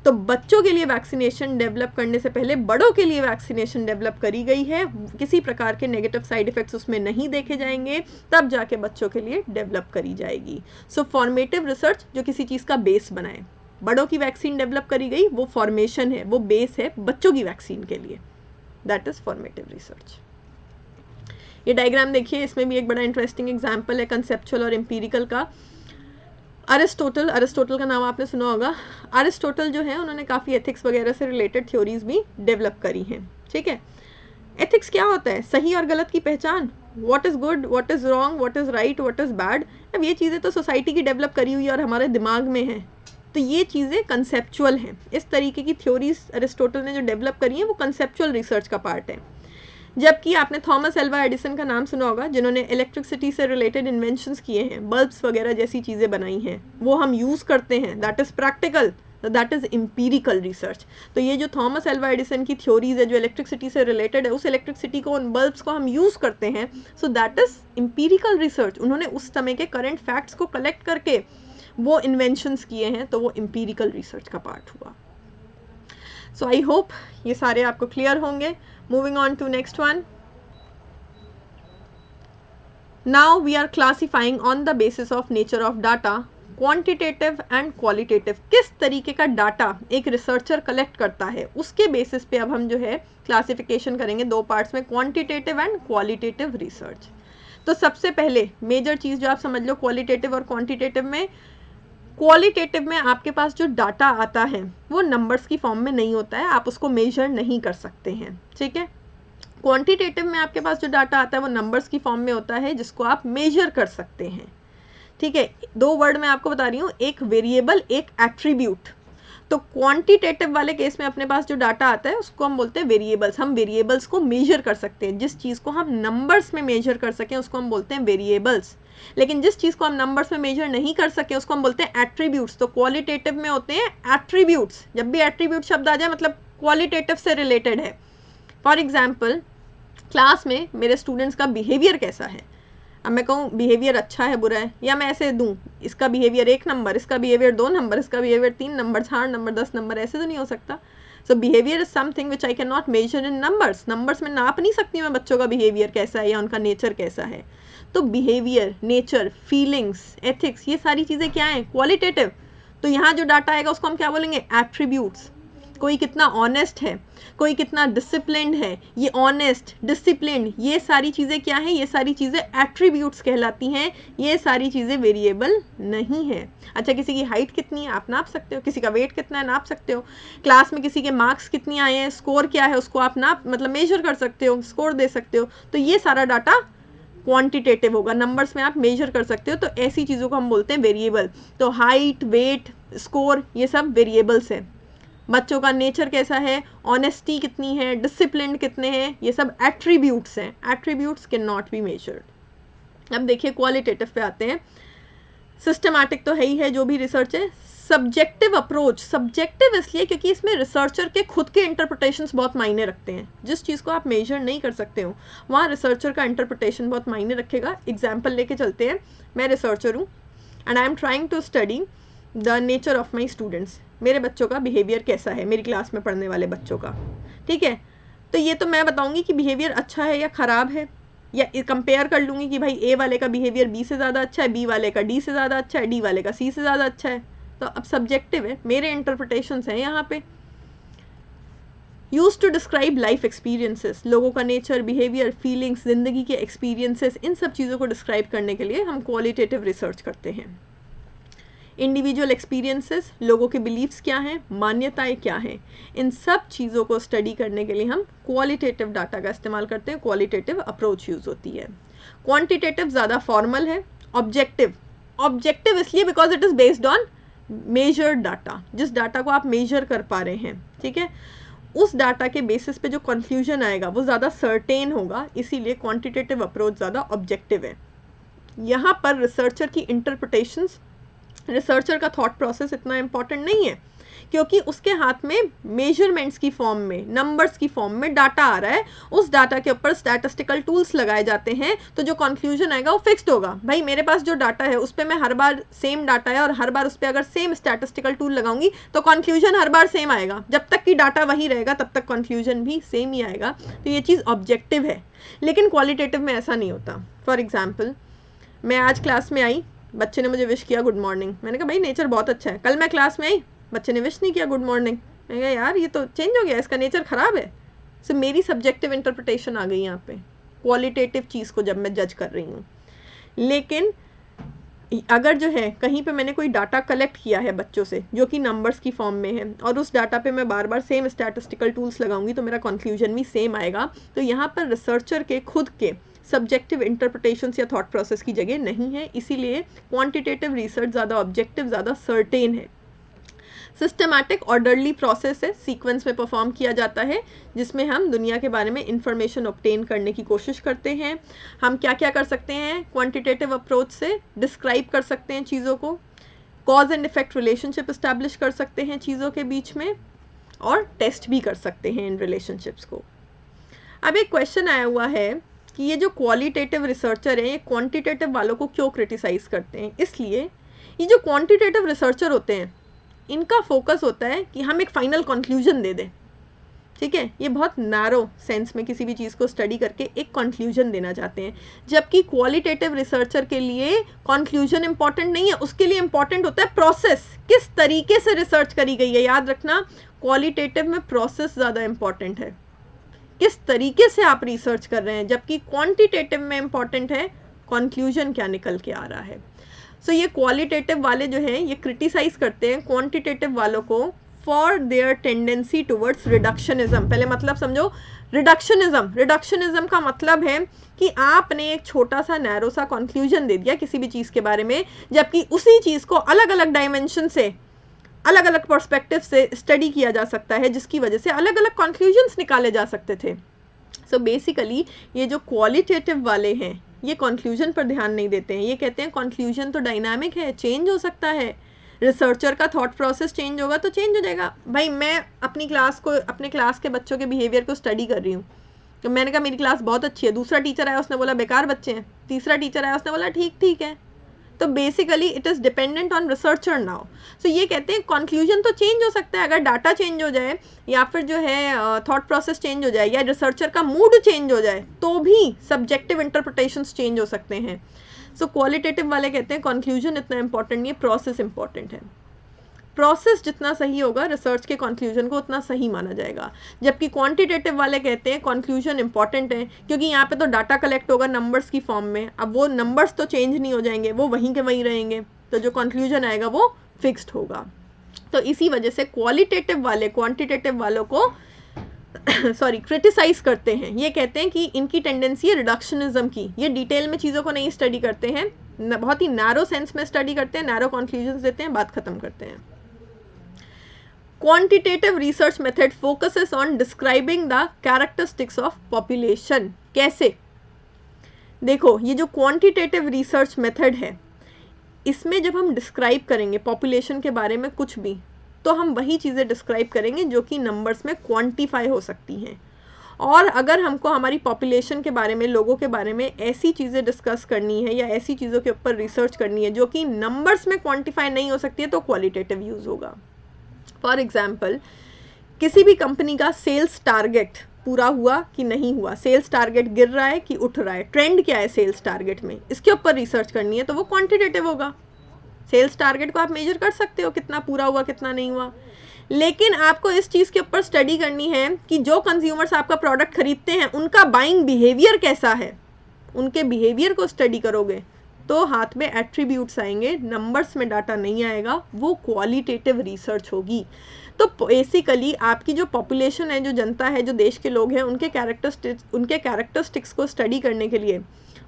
तो बच्चों के लिए वैक्सीनेशन डेवलप करने से पहले बड़ों के लिए वैक्सीनेशन डेवलप करी गई है, किसी प्रकार के नेगेटिव साइड इफेक्ट्स उसमें नहीं देखे जाएंगे, तब जाके बच्चों के लिए डेवलप करी जाएगी। सो फॉर्मेटिव रिसर्च जो किसी चीज़ का बेस बनाए, बड़ों की वैक्सीन डेवलप करी गई, वो फॉर्मेशन है, वो बेस है बच्चों की वैक्सीन के लिए, दैट इज फॉर्मेटिव रिसर्च। ये डायग्राम देखिए, इसमें भी एक बड़ा इंटरेस्टिंग एग्जाम्पल है कंसेप्चुअल और एम्पिरिकल का। अरिस्टोटल का नाम आपने सुना होगा। अरिस्टोटल जो है उन्होंने काफ़ी एथिक्स वगैरह से रिलेटेड थ्योरीज भी डेवलप करी हैं, ठीक है। एथिक्स क्या होता है, सही और गलत की पहचान, what is good, what is wrong, what is right, what is bad. अब ये चीज़ें तो सोसाइटी की डेवलप करी हुई और हमारे दिमाग में है, तो ये चीज़ें कंसेप्चुअल हैं। इस तरीके की थ्योरीज अरिस्टोटल ने जो डेवलप करी हैं वो कंसेप्चुअल रिसर्च का पार्ट है। जबकि आपने थॉमस एल्वा एडिसन का नाम सुना होगा, जिन्होंने इलेक्ट्रिसिटी से रिलेटेड इन्वेंशंस किए हैं, बल्ब्स वगैरह जैसी चीज़ें बनाई हैं, वो हम यूज़ करते हैं, that is practical, that is empirical research. तो ये जो थॉमस एल्वा एडिसन की थ्योरीज है जो इलेक्ट्रिसिटी से रिलेटेड है, उस इलेक्ट्रिसिटी को, उन बल्ब्स को हम यूज़ करते हैं, so that is empirical research. उन्होंने उस समय के करंट फैक्ट्स को कलेक्ट करके वो इन्वेंशंस किए हैं, तो वो एम्पिरिकल रिसर्च का पार्ट हुआ। सो आई होप ये सारे आपको क्लियर होंगे। Moving on to next one. Now we are classifying on the basis of nature of data, quantitative and qualitative। किस तरीके का डाटा एक रिसर्चर कलेक्ट करता है उसके बेसिस पे अब हम जो है क्लासिफिकेशन करेंगे दो पार्ट्स में, क्वांटिटेटिव एंड क्वालिटेटिव रिसर्च। तो सबसे पहले मेजर चीज़ जो आप समझ लो क्वालिटेटिव और क्वांटिटेटिव में, क्वालिटेटिव में आपके पास जो डाटा आता है वो नंबर्स की फॉर्म में नहीं होता है, आप उसको मेजर नहीं कर सकते हैं, ठीक है। क्वांटिटेटिव में आपके पास जो डाटा आता है वो नंबर्स की फॉर्म में होता है जिसको आप मेजर कर सकते हैं, ठीक है। दो वर्ड मैं आपको बता रही हूँ, एक वेरिएबल, एक एट्रीब्यूट। तो क्वांटिटेटिव वाले केस में अपने पास जो डाटा आता है उसको हम बोलते हैं वेरिएबल्स। हम वेरिएबल्स को मेजर कर सकते हैं, जिस चीज़ को हम नंबर्स में मेजर कर सकें उसको हम बोलते हैं वेरिएबल्स। लेकिन जिस चीज़ को हम नंबर्स में मेजर नहीं कर सके उसको हम बोलते हैं एट्रीब्यूट्स। तो क्वालिटेटिव में होते हैं एट्रीब्यूट्स। जब भी एट्रीब्यूट शब्द आ जाए मतलब क्वालिटेटिव से रिलेटेड है। फॉर एग्जाम्पल, क्लास में मेरे स्टूडेंट्स का बिहेवियर कैसा है, अब मैं कहूँ बिहेवियर अच्छा है बुरा है, या मैं ऐसे दूँ इसका बिहेवियर 1 नंबर, इसका बिहेवियर 2 नंबर, इसका बिहेवियर 3 नंबर, 4 नंबर, 10 नंबर, ऐसे तो नहीं हो सकता। So behaviour is something which I can not measure in numbers. Numbers में नाप नहीं सकती मैं बच्चों का बिहेवियर कैसा है या उनका नेचर कैसा है। तो बिहेवियर, नेचर, फीलिंग्स, एथिक्स, ये सारी चीज़ें क्या हैं, क्वालिटेटिव। तो यहाँ जो डाटा आएगा उसको हम क्या बोलेंगे, एट्रीब्यूट्स। कोई कितना ऑनेस्ट है, कोई कितना डिसिप्लिन्ड है। ये ऑनेस्ट, डिसिप्लिन्ड, ये सारी चीज़ें क्या हैं? ये सारी चीज़ें एट्रीब्यूट्स कहलाती हैं। ये सारी चीज़ें वेरिएबल नहीं है। अच्छा, किसी की हाइट कितनी है आप नाप सकते हो, किसी का वेट कितना है नाप सकते हो, क्लास में किसी के मार्क्स कितनी आए हैं, स्कोर क्या है उसको आप नाप मतलब मेजर कर सकते हो, स्कोर दे सकते हो। तो ये सारा डाटा क्वांटिटेटिव होगा, नंबर्स में आप मेजर कर सकते हो। तो ऐसी चीज़ों को हम बोलते हैं वेरिएबल। तो हाइट, वेट, स्कोर, ये सब वेरिएबल्स हैं। बच्चों का नेचर कैसा है, ऑनेस्टी कितनी है, डिसिप्लिन कितने हैं, ये सब एट्रीब्यूट्स हैं। Attributes can not be measured. अब देखिए क्वालिटेटिव पे आते हैं। सिस्टमैटिक तो है ही है जो भी रिसर्च है। सब्जेक्टिव अप्रोच, सब्जेक्टिव इसलिए क्योंकि इसमें रिसर्चर के खुद के इंटरप्रिटेशंस बहुत मायने रखते हैं। जिस चीज़ को आप मेजर नहीं कर सकते हो वहाँ रिसर्चर का इंटरप्रिटेशन बहुत मायने रखेगा। एग्जाम्पल लेके चलते हैं। मैं रिसर्चर हूँ and I am trying to study the nature of my students. मेरे बच्चों का बिहेवियर कैसा है, मेरी क्लास में पढ़ने वाले बच्चों का, ठीक है। तो ये तो मैं बताऊंगी कि बिहेवियर अच्छा है या ख़राब है, या कंपेयर कर लूँगी कि भाई ए वाले का बिहेवियर बी से ज़्यादा अच्छा है, बी वाले का डी से ज़्यादा अच्छा है, डी वाले का सी से ज़्यादा अच्छा है। तो अब सब्जेक्टिव है, मेरे इंटरप्रिटेशंस हैं यहाँ पे। Use to describe life experiences, लोगों का नेचर, बिहेवियर, फीलिंग्स, ज़िंदगी के एक्सपीरियंसेस, इन सब चीज़ों को डिस्क्राइब करने के लिए हम क्वालिटेटिव रिसर्च करते हैं। इंडिविजुअल एक्सपीरियंसेस, लोगों के बिलीव्स क्या हैं, मान्यताएं क्या हैं, इन सब चीज़ों को स्टडी करने के लिए हम क्वालिटेटिव डाटा का इस्तेमाल करते हैं। क्वालिटेटिव अप्रोच यूज़ होती है। क्वांटिटेटिव ज़्यादा फॉर्मल है। ऑब्जेक्टिव, ऑब्जेक्टिव इसलिए because it is based on measured data, जिस डाटा को आप मेजर कर पा रहे हैं, ठीक है, उस डाटा के बेसिस पे जो कंक्लूजन आएगा वो ज़्यादा सर्टेन होगा, इसीलिए क्वांटिटेटिव अप्रोच ज़्यादा ऑब्जेक्टिव है। यहाँ पर रिसर्चर की इंटरप्रिटेशंस, रिसर्चर का थॉट प्रोसेस इतना इम्पॉर्टेंट नहीं है क्योंकि उसके हाथ में मेजरमेंट्स की फॉर्म में, नंबर्स की फॉर्म में डाटा आ रहा है। उस डाटा के ऊपर स्टैटिस्टिकल टूल्स लगाए जाते हैं, तो जो कंक्लूजन आएगा वो फिक्स्ड होगा। भाई मेरे पास जो डाटा है उस पर मैं हर बार सेम डाटा है और हर बार उस पर अगर सेम स्टैटिस्टिकल टूल लगाऊंगी तो कंक्लूजन हर बार सेम आएगा। जब तक कि डाटा वही रहेगा तब तक कंक्लूजन भी सेम ही आएगा। तो ये चीज़ ऑब्जेक्टिव है। लेकिन क्वालिटेटिव में ऐसा नहीं होता। फॉर एग्जाम्पल, मैं आज क्लास में आई, बच्चे ने मुझे विश किया गुड मॉर्निंग, मैंने कहा भाई नेचर बहुत अच्छा है। कल मैं क्लास में आई, बच्चे ने विश नहीं किया गुड मॉर्निंग, मैंने कहा यार ये तो चेंज हो गया, इसका नेचर ख़राब है। सो मेरी सब्जेक्टिव इंटरप्रिटेशन आ गई यहाँ पे क्वालिटेटिव चीज़ को जब मैं जज कर रही हूँ। लेकिन अगर जो है कहीं पे मैंने कोई डाटा कलेक्ट किया है बच्चों से जो कि नंबर्स की फॉर्म में है और उस डाटा पे मैं बार बार सेम स्टैटिस्टिकल टूल्स लगाऊंगी तो मेरा कंक्लूजन भी सेम आएगा। तो यहाँ पर रिसर्चर के खुद के सब्जेक्टिव इंटरप्रिटेशंस या थॉट प्रोसेस की जगह नहीं है, इसीलिए क्वांटिटेटिव रिसर्च ज़्यादा ऑब्जेक्टिव, ज़्यादा सर्टेन है। सिस्टमैटिक ऑर्डरली प्रोसेस है, सीक्वेंस में परफॉर्म किया जाता है, जिसमें हम दुनिया के बारे में इंफॉर्मेशन ऑब्टेन करने की कोशिश करते हैं। हम क्या क्या कर सकते हैं क्वांटिटेटिव अप्रोच से, डिस्क्राइब कर सकते हैं चीज़ों को, cause and effect relationship establish कर सकते हैं चीज़ों के बीच में, और टेस्ट भी कर सकते हैं इन रिलेशनशिप्स को। अब एक क्वेश्चन आया हुआ है कि ये जो क्वालिटेटिव रिसर्चर हैं ये क्वांटिटेटिव वालों को क्यों क्रिटिसाइज़ करते हैं। इसलिए ये जो क्वांटिटेटिव रिसर्चर होते हैं इनका फोकस होता है कि हम एक फाइनल कंक्लूजन दे दें, ठीक है। ये बहुत नैरो सेंस में किसी भी चीज़ को स्टडी करके एक कंक्लूजन देना चाहते हैं, जबकि क्वालिटेटिव रिसर्चर के लिए कंक्लूजन इंपॉर्टेंट नहीं है, उसके लिए इंपॉर्टेंट होता है प्रोसेस, किस तरीके से रिसर्च करी गई है। याद रखना क्वालिटेटिव में प्रोसेस ज़्यादा इंपॉर्टेंट है, किस तरीके से आप रिसर्च कर रहे हैं, जबकि क्वांटिटेटिव में इंपॉर्टेंट है कंक्लूजन क्या निकल के आ रहा है। सो ये क्वालिटेटिव वाले जो हैं ये क्रिटिसाइज करते हैं क्वांटिटेटिव वालों को for their tendency towards reductionism. पहले मतलब समझो रिडक्शनिज्म। रिडक्शनिज्म का मतलब है कि आपने एक छोटा सा नैरो सा कंक्लूजन दे दिया किसी भी चीज़ के बारे में, जबकि उसी चीज़ को अलग अलग डायमेंशन से, अलग अलग पर्सपेक्टिव से स्टडी किया जा सकता है, जिसकी वजह से अलग अलग कंक्लूजन्स निकाले जा सकते थे। सो बेसिकली ये जो क्वालिटेटिव वाले हैं ये कंक्लूजन पर ध्यान नहीं देते हैं। ये कहते हैं कंक्लूजन तो डायनामिक है, चेंज हो सकता है, रिसर्चर का थॉट प्रोसेस चेंज होगा तो चेंज हो जाएगा। भाई मैं अपनी क्लास को, अपने क्लास के बच्चों के बिहेवियर को स्टडी कर रही हूँ, तो मैंने कहा मेरी क्लास बहुत अच्छी है, दूसरा टीचर आया उसने बोला बेकार बच्चे हैं, तीसरा टीचर आया उसने बोला ठीक ठीक है। तो basically it is dependent on researcher now. So ये कहते हैं कंक्लूजन तो चेंज हो सकता है, अगर डाटा चेंज हो जाए या फिर जो है थॉट प्रोसेस चेंज हो जाए या रिसर्चर का मूड चेंज हो जाए तो भी सब्जेक्टिव इंटरप्रिटेशंस चेंज हो सकते हैं। सो क्वालिटेटिव वाले कहते हैं कंक्लूजन इतना इंपॉर्टेंट नहीं है, प्रोसेस इंपॉर्टेंट है। प्रोसेस जितना सही होगा रिसर्च के कंक्लूजन को उतना सही माना जाएगा। जबकि क्वांटिटेटिव वाले कहते हैं कंक्लूजन इंपॉर्टेंट है, क्योंकि यहाँ पे तो डाटा कलेक्ट होगा नंबर्स की फॉर्म में, अब वो नंबर्स तो चेंज नहीं हो जाएंगे, वो वहीं के वहीं रहेंगे, तो जो कंक्लूजन आएगा वो फिक्स्ड होगा। तो इसी वजह से क्वालिटेटिव वाले क्वांटिटेटिव वालों को सॉरी क्रिटिसाइज करते हैं। ये कहते हैं कि इनकी टेंडेंसी है रिडक्शनिज्म की, ये डिटेल में चीज़ों को नहीं स्टडी करते हैं, बहुत ही नैरो सेंस में स्टडी करते हैं, नैरो कंक्लूजन्स देते हैं, बात खत्म करते हैं। Quantitative research method focuses on describing the characteristics of population. कैसे? देखो, ये जो क्वांटिटेटिव रिसर्च मेथड है, इसमें जब हम डिस्क्राइब करेंगे पॉपुलेशन के बारे में कुछ भी, तो हम वही चीज़ें डिस्क्राइब करेंगे जो कि नंबर्स में क्वांटिफाई हो सकती हैं। और अगर हमको हमारी पॉपुलेशन के बारे में, लोगों के बारे में ऐसी चीज़ें डिस्कस करनी है या ऐसी चीज़ों के ऊपर रिसर्च करनी है जो कि नंबर्स में क्वांटिफाई नहीं हो सकती है, तो क्वालिटेटिव यूज़ होगा। फॉर एग्जाम्पल, किसी भी कंपनी का सेल्स टारगेट पूरा हुआ कि नहीं हुआ, सेल्स टारगेट गिर रहा है कि उठ रहा है, ट्रेंड क्या है सेल्स टारगेट में, इसके ऊपर रिसर्च करनी है, तो वो क्वांटिटेटिव होगा। सेल्स टारगेट को आप मेजर कर सकते हो, कितना पूरा हुआ कितना नहीं हुआ, लेकिन आपको इस चीज़ के ऊपर स्टडी करनी है कि जो कंज्यूमर्स आपका प्रोडक्ट खरीदते हैं उनका बाइंग बिहेवियर कैसा है, उनके बिहेवियर को स्टडी करोगे तो हाथ में एट्रीब्यूट्स आएंगे, नंबर्स में डाटा नहीं आएगा, वो क्वालिटेटिव रिसर्च होगी। तो बेसिकली आपकी जो पॉपुलेशन है, जो जनता है, जो देश के लोग हैं, उनके कैरेक्टरिस्टिक्स को स्टडी करने के लिए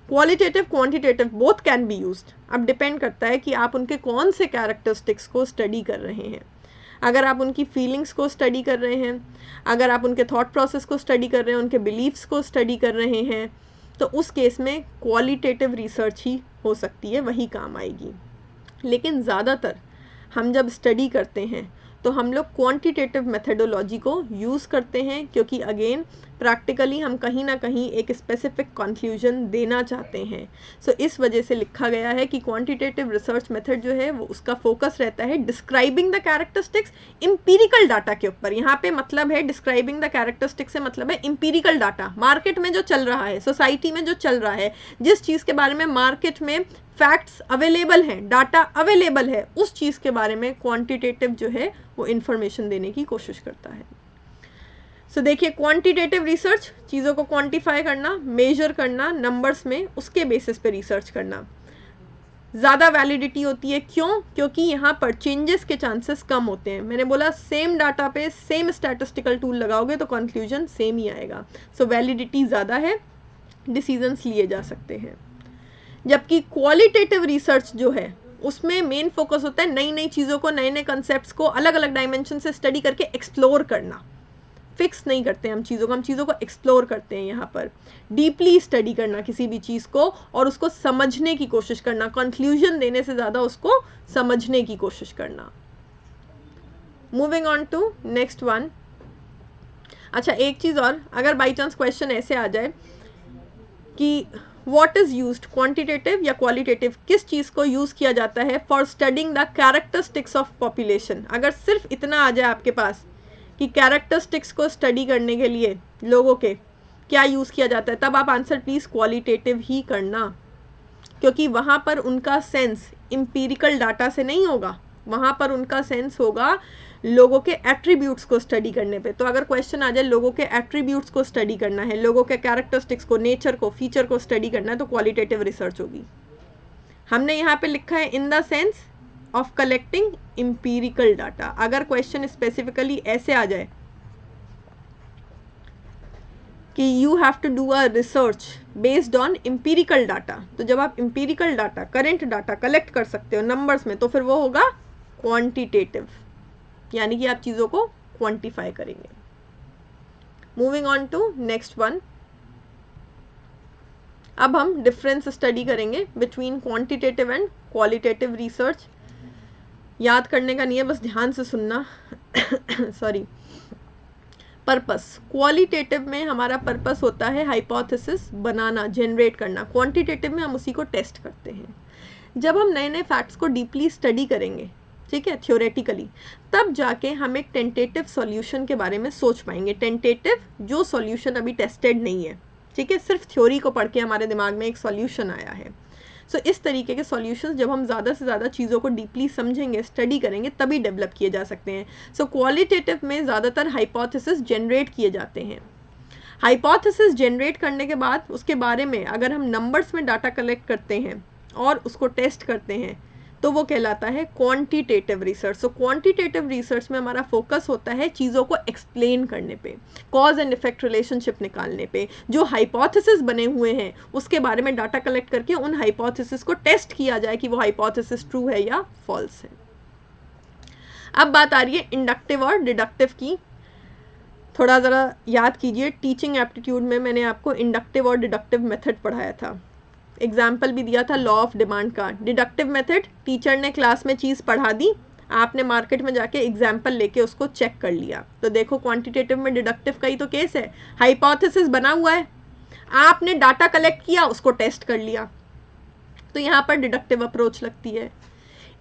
qualitative quantitative both can be used. अब डिपेंड करता है कि आप उनके कौन से कैरेक्टरिस्टिक्स को स्टडी कर रहे हैं। अगर आप उनकी फीलिंग्स को स्टडी कर रहे हैं, अगर आप उनके थॉट प्रोसेस को स्टडी कर रहे हैं, उनके बिलीव्स को स्टडी कर रहे हैं, तो उस केस में क्वालिटेटिव रिसर्च ही हो सकती है, वही काम आएगी। लेकिन ज़्यादातर हम जब स्टडी करते हैं तो हम लोग क्वांटिटेटिव मेथडोलॉजी को यूज़ करते हैं, क्योंकि अगेन प्रैक्टिकली हम कहीं ना कहीं एक स्पेसिफिक कंक्लूजन देना चाहते हैं। सो इस वजह से लिखा गया है कि क्वांटिटेटिव रिसर्च मेथड जो है वो उसका फोकस रहता है describing the characteristics empirical data के ऊपर। यहाँ पे मतलब है डिस्क्राइबिंग द कैरेक्टरिस्टिक्स से मतलब है एम्पिरिकल डाटा, मार्केट में जो चल रहा है, सोसाइटी में जो चल रहा है, जिस चीज़ के बारे में मार्केट में फैक्ट्स अवेलेबल हैं, डाटा अवेलेबल है, उस चीज़ के बारे में क्वांटिटेटिव जो है वो इन्फॉर्मेशन देने की कोशिश करता है। सो देखिए, क्वांटिटेटिव रिसर्च, चीज़ों को क्वांटिफाई करना, मेजर करना नंबर्स में, उसके बेसिस पे रिसर्च करना, ज़्यादा वैलिडिटी होती है। क्यों? क्योंकि यहाँ पर चेंजेस के चांसेस कम होते हैं। मैंने बोला सेम डाटा पे सेम स्टैटिस्टिकल टूल लगाओगे तो कंक्लूजन सेम ही आएगा। सो वैलिडिटी ज़्यादा है, डिसीजंस लिए जा सकते हैं। जबकि क्वालिटेटिव रिसर्च जो है उसमें मेन फोकस होता है नई नई चीज़ों को, नए नए कंसेप्ट्स को अलग अलग डायमेंशन से स्टडी करके एक्सप्लोर करना। फिक्स नहीं करते हम चीज़ों को, हम चीज़ों को एक्सप्लोर करते हैं। यहाँ पर डीपली स्टडी करना किसी भी चीज़ को और उसको समझने की कोशिश करना, कंक्लूजन देने से ज़्यादा उसको समझने की कोशिश करना। Moving on to next one. अच्छा, एक चीज़ और, अगर बाई चांस क्वेश्चन ऐसे आ जाए कि व्हाट इज़ यूज्ड, क्वांटिटेटिव या क्वालिटेटिव, किस चीज़ को यूज़ किया जाता है for studying the characteristics of population, अगर सिर्फ इतना आ जाए आपके पास कि कैरेक्टरिस्टिक्स को स्टडी करने के लिए लोगों के क्या यूज़ किया जाता है, तब आप आंसर प्लीज़ क्वालिटेटिव ही करना, क्योंकि वहाँ पर उनका सेंस एम्पिरिकल डाटा से नहीं होगा, वहाँ पर उनका सेंस होगा लोगों के एट्रीब्यूट्स को स्टडी करने पे। तो अगर क्वेश्चन आ जाए लोगों के एट्रीब्यूट्स को स्टडी करना है, लोगों के कैरेक्टरिस्टिक्स को, नेचर को, फीचर को स्टडी करना है, तो क्वालिटेटिव रिसर्च होगी। हमने यहाँ पे लिखा है in the sense of collecting empirical data. अगर क्वेश्चन स्पेसिफिकली ऐसे आ जाए कि you have to do a research based on empirical data, तो जब आप empirical data, current data collect कर सकते हो नंबर्स में, तो फिर वो होगा क्वांटिटेटिव, यानी कि आप चीज़ों को क्वांटिफाई करेंगे। Moving on to next one. अब हम डिफरेंस स्टडी करेंगे between quantitative and qualitative research. याद करने का नहीं है, बस ध्यान से सुनना। सॉरी। पर्पस, क्वालिटेटिव में हमारा पर्पस होता है हाइपोथेसिस बनाना, जनरेट करना। क्वांटिटेटिव में हम उसी को टेस्ट करते हैं। जब हम नए नए फैक्ट्स को डीपली स्टडी करेंगे, ठीक है, थ्योरेटिकली, तब जाके हम एक टेंटेटिव सॉल्यूशन के बारे में सोच पाएंगे। टेंटेटिव, जो सॉल्यूशन अभी टेस्टेड नहीं है, ठीक है, सिर्फ थ्योरी को पढ़ के हमारे दिमाग में एक सॉल्यूशन आया है, सो इस तरीके के सॉल्यूशंस जब हम ज़्यादा से ज़्यादा चीज़ों को डीपली समझेंगे, स्टडी करेंगे, तभी डेवलप किए जा सकते हैं। सो क्वालिटेटिव में ज़्यादातर हाइपोथेसिस जनरेट किए जाते हैं। हाइपोथेसिस जनरेट करने के बाद उसके बारे में अगर हम नंबर्स में डाटा कलेक्ट करते हैं और उसको टेस्ट करते हैं तो वो कहलाता है क्वांटिटेटिव रिसर्च। सो क्वांटिटेटिव रिसर्च में हमारा फोकस होता है चीज़ों को एक्सप्लेन करने पे, कॉज एंड इफेक्ट रिलेशनशिप निकालने पे, जो हाइपोथेसिस बने हुए हैं उसके बारे में डाटा कलेक्ट करके उन हाइपोथेसिस को टेस्ट किया जाए कि वो हाइपोथेसिस ट्रू है या फॉल्स है। अब बात आ रही है इंडक्टिव और डिडक्टिव की। थोड़ा ज़रा याद कीजिए, टीचिंग एप्टीट्यूड में मैंने आपको इंडक्टिव और डिडक्टिव मेथड पढ़ाया था, एग्जाम्पल भी दिया था लॉ ऑफ डिमांड का। डिडक्टिव मेथड, टीचर ने क्लास में चीज़ पढ़ा दी, आपने मार्केट में जाके एग्जाम्पल लेके उसको चेक कर लिया। तो देखो क्वांटिटेटिव में डिडक्टिव का ही तो केस है, हाइपोथेसिस बना हुआ है, आपने डाटा कलेक्ट किया, उसको टेस्ट कर लिया, तो यहाँ पर डिडक्टिव अप्रोच लगती है।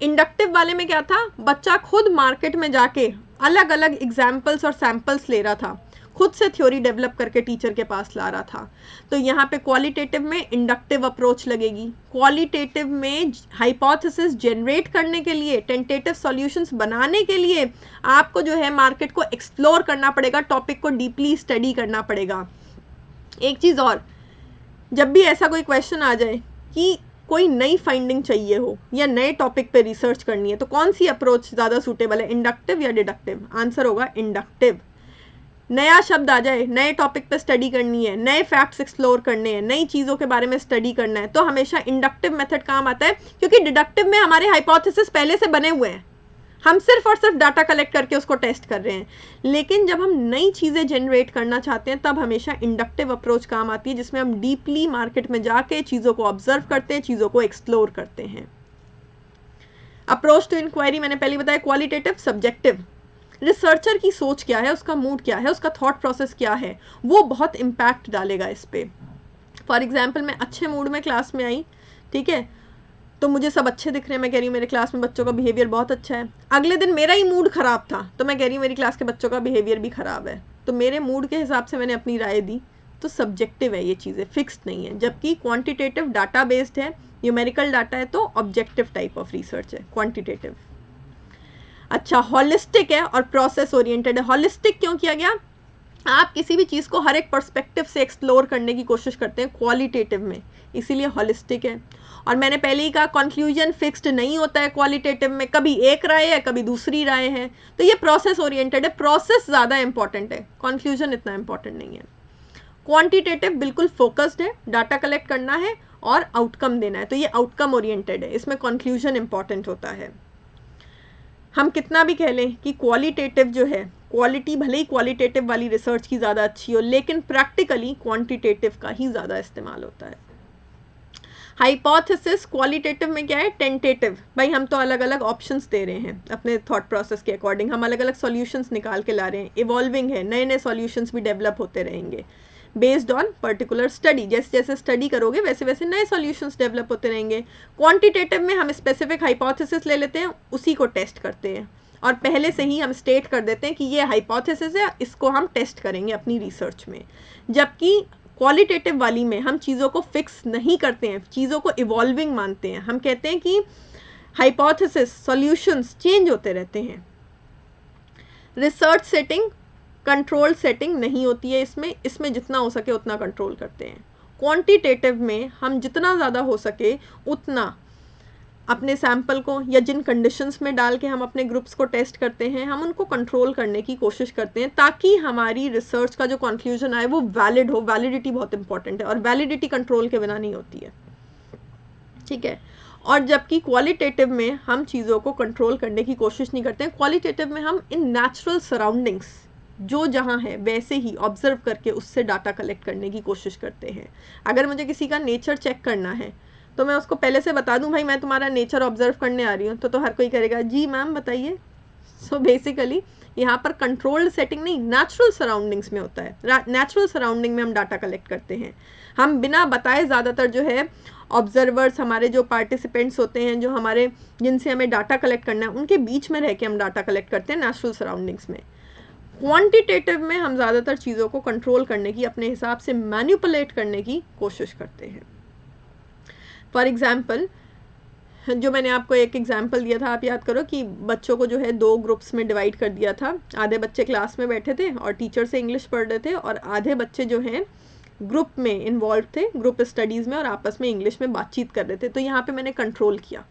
इंडक्टिव वाले में क्या था, बच्चा खुद मार्केट में जाके अलग अलग एग्जाम्पल्स और सैम्पल्स ले रहा था, खुद से थ्योरी डेवलप करके टीचर के पास ला रहा था। तो यहाँ पे क्वालिटेटिव में इंडक्टिव अप्रोच लगेगी। क्वालिटेटिव में हाइपोथेसिस जनरेट करने के लिए, टेंटेटिव सॉल्यूशंस बनाने के लिए आपको जो है मार्केट को एक्सप्लोर करना पड़ेगा, टॉपिक को डीपली स्टडी करना पड़ेगा। एक चीज़ और, जब भी ऐसा कोई क्वेश्चन आ जाए कि कोई नई फाइंडिंग चाहिए हो या नए टॉपिक पे रिसर्च करनी है, तो कौन सी अप्रोच ज़्यादा सूटेबल है, इंडक्टिव या डिडक्टिव? आंसर होगा इंडक्टिव। नया शब्द आ जाए, नए टॉपिक पे स्टडी करनी है, नए फैक्ट्स एक्सप्लोर करने हैं, नई चीज़ों के बारे में स्टडी करना है, तो हमेशा इंडक्टिव मेथड काम आता है, क्योंकि डिडक्टिव में हमारे हाइपोथेसिस पहले से बने हुए हैं, हम सिर्फ और सिर्फ डाटा कलेक्ट करके उसको टेस्ट कर रहे हैं। लेकिन जब हम नई चीज़ें जनरेट करना चाहते हैं तब हमेशा इंडक्टिव अप्रोच काम आती है, जिसमें हम डीपली मार्केट में जाके चीज़ों को ऑब्जर्व करते हैं, चीज़ों को एक्सप्लोर करते हैं। अप्रोच टू इंक्वायरी मैंने पहले बताया, क्वालिटेटिव, सब्जेक्टिव। रिसर्चर की सोच क्या है, उसका मूड क्या है, उसका थॉट प्रोसेस क्या है, वो बहुत इम्पैक्ट डालेगा इस पर। फॉर एग्जाम्पल, मैं अच्छे मूड में क्लास में आई, ठीक है, तो मुझे सब अच्छे दिख रहे हैं, मैं कह रही हूँ मेरे क्लास में बच्चों का बिहेवियर बहुत अच्छा है। अगले दिन मेरा ही मूड ख़राब था, तो मैं कह रही हूँ मेरी क्लास के बच्चों का बिहेवियर भी ख़राब है। तो मेरे मूड के हिसाब से मैंने अपनी राय दी, तो सब्जेक्टिव है ये चीज़ें, फिक्स्ड नहीं है। जबकि क्वांटिटेटिव डाटा बेस्ड है, न्यूमेरिकल डाटा है, तो ऑब्जेक्टिव टाइप ऑफ रिसर्च है क्वांटिटेटिव। अच्छा, हॉलिस्टिक है और प्रोसेस ओरिएंटेड है। हॉलिस्टिक क्यों किया गया, आप किसी भी चीज़ को हर एक पर्सपेक्टिव से एक्सप्लोर करने की कोशिश करते हैं क्वालिटेटिव में, इसीलिए हॉलिस्टिक है। और मैंने पहले ही कहा कंक्लूजन फिक्स्ड नहीं होता है क्वालिटेटिव में, कभी एक राय है, कभी दूसरी राय है। तो ये प्रोसेस ओरिएंटेड है, प्रोसेस ज़्यादा इंपॉर्टेंट है, कंक्लूजन इतना इंपॉर्टेंट नहीं है। क्वांटिटेटिव बिल्कुल फोकस्ड है, डाटा कलेक्ट करना है और आउटकम देना है, तो ये आउटकम ओरिएंटेड है, इसमें कंक्लूजन इंपॉर्टेंट होता है। हम कितना भी कह लें कि क्वालिटेटिव जो है, क्वालिटी भले ही क्वालिटेटिव वाली रिसर्च की ज़्यादा अच्छी हो, लेकिन प्रैक्टिकली क्वांटिटेटिव का ही ज़्यादा इस्तेमाल होता है। हाइपोथेसिस क्वालिटेटिव में क्या है, टेंटेटिव, भाई हम तो अलग अलग ऑप्शंस दे रहे हैं अपने थॉट प्रोसेस के अकॉर्डिंग, हम अलग अलग सॉल्यूशंस निकाल के ला रहे हैं, इवॉल्विंग है, नए नए सॉल्यूशंस भी डेवलप होते रहेंगे बेस्ड ऑन पर्टिकुलर स्टडी। जैसे जैसे स्टडी करोगे वैसे वैसे नए सॉल्यूशंस डेवलप होते रहेंगे। क्वांटिटेटिव में हम स्पेसिफिक हाइपोथेसिस ले लेते हैं, उसी को टेस्ट करते हैं और पहले से ही हम स्टेट कर देते हैं कि ये हाइपोथेसिस है, इसको हम टेस्ट करेंगे अपनी रिसर्च में। जबकि क्वालिटेटिव वाली में हम चीज़ों को फिक्स नहीं करते हैं, चीज़ों को इवॉल्विंग मानते हैं। हम कहते हैं कि हाइपोथेसिस, सॉल्यूशंस चेंज होते रहते हैं। रिसर्च सेटिंग कंट्रोल सेटिंग नहीं होती है इसमें जितना हो सके उतना कंट्रोल करते हैं। क्वांटिटेटिव में हम जितना ज़्यादा हो सके उतना अपने सैंपल को या जिन कंडीशंस में डाल के हम अपने ग्रुप्स को टेस्ट करते हैं, हम उनको कंट्रोल करने की कोशिश करते हैं ताकि हमारी रिसर्च का जो कंक्लूजन आए वो वैलिड हो। वैलिडिटी बहुत इंपॉर्टेंट है और वैलिडिटी कंट्रोल के बिना नहीं होती है, ठीक है। और जबकि क्वालिटेटिव में हम चीज़ों को कंट्रोल करने की कोशिश नहीं करते हैं। क्वालिटेटिव में हम इन नेचुरल सराउंडिंग्स जो जहाँ है वैसे ही ऑब्जर्व करके उससे डाटा कलेक्ट करने की कोशिश करते हैं। अगर मुझे किसी का नेचर चेक करना है तो मैं उसको पहले से बता दूं, भाई मैं तुम्हारा नेचर ऑब्जर्व करने आ रही हूँ, तो हर कोई करेगा जी मैम बताइए। सो बेसिकली यहाँ पर कंट्रोल्ड सेटिंग नहीं, नेचुरल सराउंडिंग्स में होता है। नेचुरल सराउंडिंग में हम डाटा कलेक्ट करते हैं, हम बिना बताए ज़्यादातर जो है ऑब्जर्वर्स, हमारे जो पार्टिसिपेंट्स होते हैं, जो हमारे जिनसे हमें डाटा कलेक्ट करना है, उनके बीच में रह के हम डाटा कलेक्ट करते हैं नेचुरल सराउंडिंग्स में। क्वांटिटेटिव में हम ज़्यादातर चीज़ों को कंट्रोल करने की, अपने हिसाब से मैनिपुलेट करने की कोशिश करते हैं। फॉर एग्जाम्पल, जो मैंने आपको एक एग्जाम्पल दिया था, आप याद करो कि बच्चों को जो है 2 ग्रुप्स में डिवाइड कर दिया था। आधे बच्चे क्लास में बैठे थे और टीचर से इंग्लिश पढ़ रहे थे, और आधे बच्चे जो हैं ग्रुप में इन्वॉल्व थे, ग्रुप स्टडीज़ में, और आपस में इंग्लिश में बातचीत कर रहे थे। तो यहाँ पे मैंने कंट्रोल किया,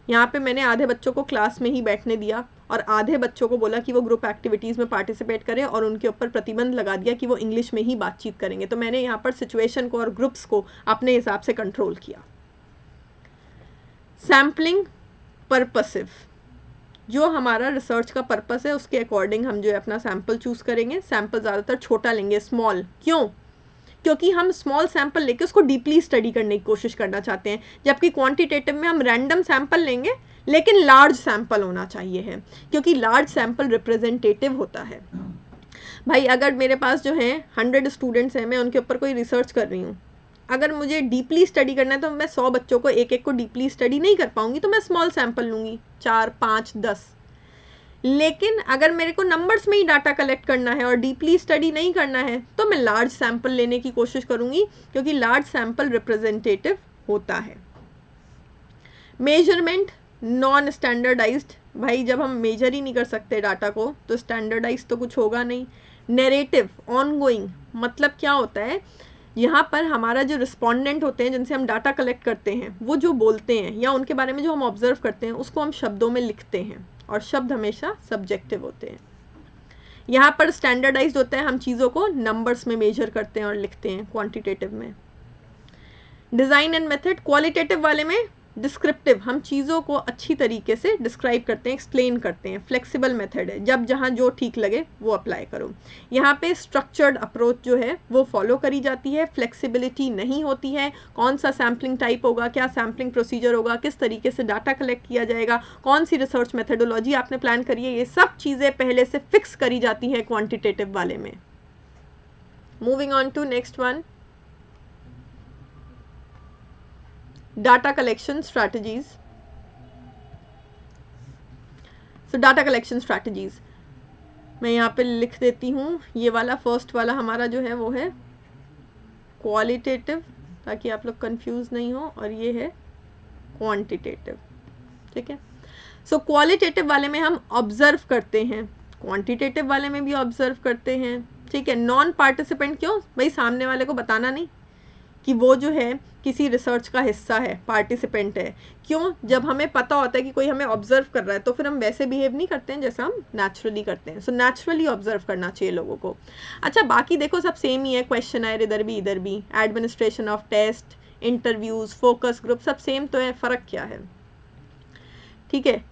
यहाँ पे मैंने आधे बच्चों को क्लास में ही बैठने दिया और आधे बच्चों को बोला कि वो ग्रुप एक्टिविटीज़ में पार्टिसिपेट करें, और उनके ऊपर प्रतिबंध लगा दिया कि वो इंग्लिश में ही बातचीत करेंगे। तो मैंने यहाँ पर सिचुएशन को और ग्रुप्स को अपने हिसाब से कंट्रोल किया। सैम्पलिंग पर्पसिव, जो हमारा रिसर्च का पर्पस है उसके अकॉर्डिंग हम जो है अपना सैम्पल चूज़ करेंगे। सैम्पल ज़्यादातर छोटा लेंगे, स्मॉल। क्यों? क्योंकि हम स्मॉल सैम्पल लेके उसको डीपली स्टडी करने की कोशिश करना चाहते हैं, जबकि क्वांटिटेटिव में हम रैंडम सैम्पल लेंगे लेकिन लार्ज सैम्पल होना चाहिए है, क्योंकि लार्ज सैम्पल रिप्रेजेंटेटिव होता है। भाई अगर मेरे पास जो है 100 स्टूडेंट्स हैं, मैं उनके ऊपर कोई रिसर्च कर रही हूँ, अगर मुझे डीपली स्टडी करना है तो मैं 100 बच्चों को एक एक को डीपली स्टडी नहीं कर पाऊंगी, तो मैं स्मॉल सैम्पल लूँगी, 4, 5, 10। लेकिन अगर मेरे को नंबर्स में ही डाटा कलेक्ट करना है और डीपली स्टडी नहीं करना है, तो मैं लार्ज सैम्पल लेने की कोशिश करूँगी, क्योंकि लार्ज सैम्पल रिप्रेजेंटेटिव होता है। मेजरमेंट नॉन स्टैंडर्डाइज्ड, भाई जब हम मेजर ही नहीं कर सकते डाटा को तो स्टैंडर्डाइज तो कुछ होगा नहीं। नैरेटिव ऑनगोइंग, मतलब क्या होता है, यहाँ पर हमारा जो रिस्पोंडेंट होते हैं जिनसे हम डाटा कलेक्ट करते हैं, वो जो बोलते हैं या उनके बारे में जो हम ऑब्जर्व करते हैं उसको हम शब्दों में लिखते हैं, और शब्द हमेशा सब्जेक्टिव होते हैं। यहाँ पर स्टैंडर्डाइज्ड होता है, हम चीज़ों को नंबर्स में मेजर करते हैं और लिखते हैं क्वांटिटेटिव में। डिज़ाइन एंड मेथड, क्वालिटेटिव वाले में डिस्क्रिप्टिव, हम चीज़ों को अच्छी तरीके से डिस्क्राइब करते हैं, एक्सप्लेन करते हैं। फ्लेक्सिबल मेथड है, जब जहाँ जो ठीक लगे वो अप्लाई करो। यहाँ पे स्ट्रक्चर्ड अप्रोच जो है वो फॉलो करी जाती है, फ्लेक्सिबिलिटी नहीं होती है। कौन सा सैम्पलिंग टाइप होगा, क्या सैम्पलिंग प्रोसीजर होगा, किस तरीके से डाटा कलेक्ट किया जाएगा, कौन सी रिसर्च मेथडोलॉजी आपने प्लान करी है, ये सब चीज़ें पहले से फिक्स करी जाती हैं क्वान्टिटेटिव वाले में। Moving on to next one, data collection strategies. So data collection strategies मैं यहाँ पे लिख देती हूँ। ये वाला फर्स्ट वाला हमारा जो है वो है क्वालिटेटिव, ताकि आप लोग कंफ्यूज नहीं हो, और ये है क्वांटिटेटिव। ठीक है, सो क्वालिटेटिव वाले में हम ऑब्जर्व करते हैं, क्वांटिटेटिव वाले में भी ऑब्जर्व करते हैं। ठीक है, नॉन पार्टिसिपेंट क्यों? भाई सामने वाले को बताना नहीं कि वो जो है किसी रिसर्च का हिस्सा है, पार्टिसिपेंट है। क्यों? जब हमें पता होता है कि कोई हमें ऑब्जर्व कर रहा है तो फिर हम वैसे बिहेव नहीं करते हैं जैसा हम नेचुरली करते हैं। सो नेचुरली ऑब्जर्व करना चाहिए लोगों को। अच्छा, बाकी देखो सब सेम ही है, क्वेश्चनर इधर भी, administration of test, interviews, focus group, सब सेम तो है। फ़र्क क्या है? ठीक है,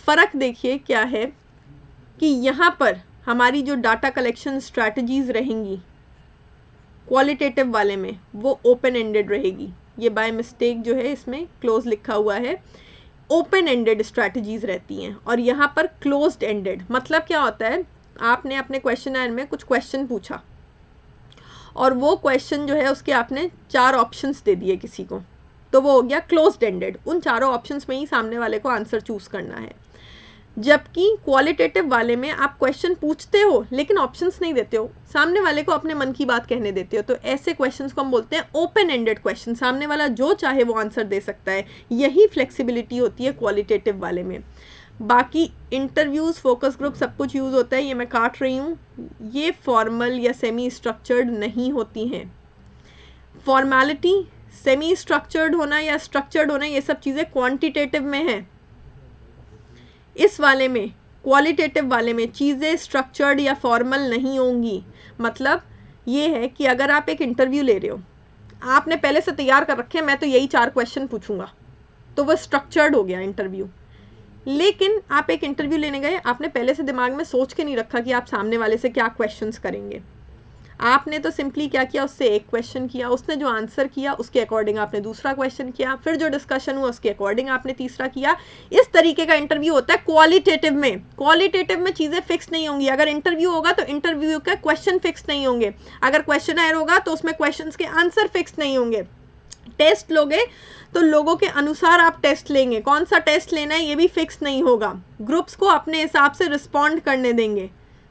फ़र्क देखिए क्या है कि यहाँ पर हमारी जो डाटा कलेक्शन स्ट्रैटेजीज रहेंगी क्वालिटेटिव वाले में, वो ओपन एंडेड रहेगी। ये बाय मिस्टेक जो है इसमें क्लोज लिखा हुआ है, ओपन एंडेड स्ट्रैटेजीज रहती हैं, और यहाँ पर क्लोज्ड एंडेड। मतलब क्या होता है, आपने अपने क्वेश्चनर में कुछ क्वेश्चन पूछा और वो क्वेश्चन जो है उसके आपने 4 ऑप्शंस दे दिए किसी को, तो वो हो गया क्लोज्ड एंडेड। उन चारों ऑप्शंस में ही सामने वाले को आंसर चूज करना है। जबकि क्वालिटेटिव वाले में आप क्वेश्चन पूछते हो लेकिन ऑप्शंस नहीं देते हो, सामने वाले को अपने मन की बात कहने देते हो। तो ऐसे क्वेश्चंस को हम बोलते हैं ओपन एंडेड क्वेश्चन, सामने वाला जो चाहे वो आंसर दे सकता है। यही फ्लेक्सिबिलिटी होती है क्वालिटेटिव वाले में। बाकी इंटरव्यूज़, फोकस ग्रुप सब कुछ यूज़ होता है। ये मैं काट रही हूँ, ये फॉर्मल या सेमी स्ट्रक्चर्ड नहीं होती हैं। फॉर्मेलिटी, सेमी स्ट्रक्चर्ड होना या स्ट्रक्चर्ड होना, ये सब चीज़ें क्वांटिटेटिव में है। इस वाले में, क्वालिटेटिव वाले में चीज़ें स्ट्रक्चर्ड या फॉर्मल नहीं होंगी। मतलब ये है कि अगर आप एक इंटरव्यू ले रहे हो, आपने पहले से तैयार कर रखे हैं मैं तो यही 4 क्वेश्चन पूछूंगा, तो वो स्ट्रक्चर्ड हो गया इंटरव्यू। लेकिन आप एक इंटरव्यू लेने गए, आपने पहले से दिमाग में सोच के नहीं रखा कि आप सामने वाले से क्या क्वेश्चंस करेंगे। आपने तो सिंपली क्या किया, उससे एक क्वेश्चन किया, उसने जो आंसर किया उसके अकॉर्डिंग आपने दूसरा क्वेश्चन किया, फिर जो डिस्कशन हुआ उसके अकॉर्डिंग आपने तीसरा किया। इस तरीके का इंटरव्यू होता है क्वालिटेटिव में। क्वालिटेटिव में चीज़ें फिक्स नहीं होंगी। अगर इंटरव्यू होगा तो इंटरव्यू के क्वेश्चन फिक्स नहीं होंगे, अगर क्वेश्चनर होगा तो उसमें क्वेश्चन के आंसर फिक्स नहीं होंगे। टेस्ट लोगे तो लोगों के अनुसार आप टेस्ट लेंगे, कौन सा टेस्ट लेना है ये भी फिक्स नहीं होगा, ग्रुप्स को अपने हिसाब से रिस्पॉन्ड करने देंगे।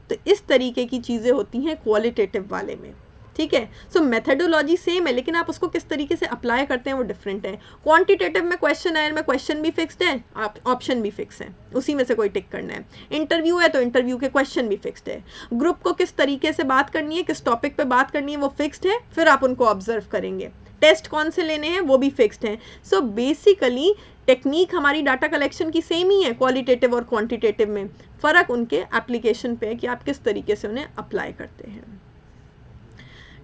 तो इस तरीके की चीज़ें होती हैं क्वालिटेटिव वाले में। ठीक है। सो मेथडोलॉजी सेम है, लेकिन आप उसको किस तरीके से अप्लाई करते हैं वो डिफरेंट है। क्वांटिटेटिव में क्वेश्चन आयर में क्वेश्चन भी फिक्स्ड है, आप ऑप्शन भी फिक्स है, उसी में से कोई टिक करना है। इंटरव्यू है तो इंटरव्यू के क्वेश्चन भी फिक्स्ड है। ग्रुप को किस तरीके से बात करनी है, किस टॉपिक पे बात करनी है वो फिक्स्ड है, फिर आप उनको ऑब्जर्व करेंगे। टेस्ट कौन से लेने हैं वो भी फिक्स्ड है। सो बेसिकली टेक्निक हमारी डाटा कलेक्शन की सेम ही है क्वालिटेटिव और क्वांटिटेटिव में, फ़र्क उनके एप्लीकेशन पे है कि आप किस तरीके से उन्हें अप्लाई करते हैं।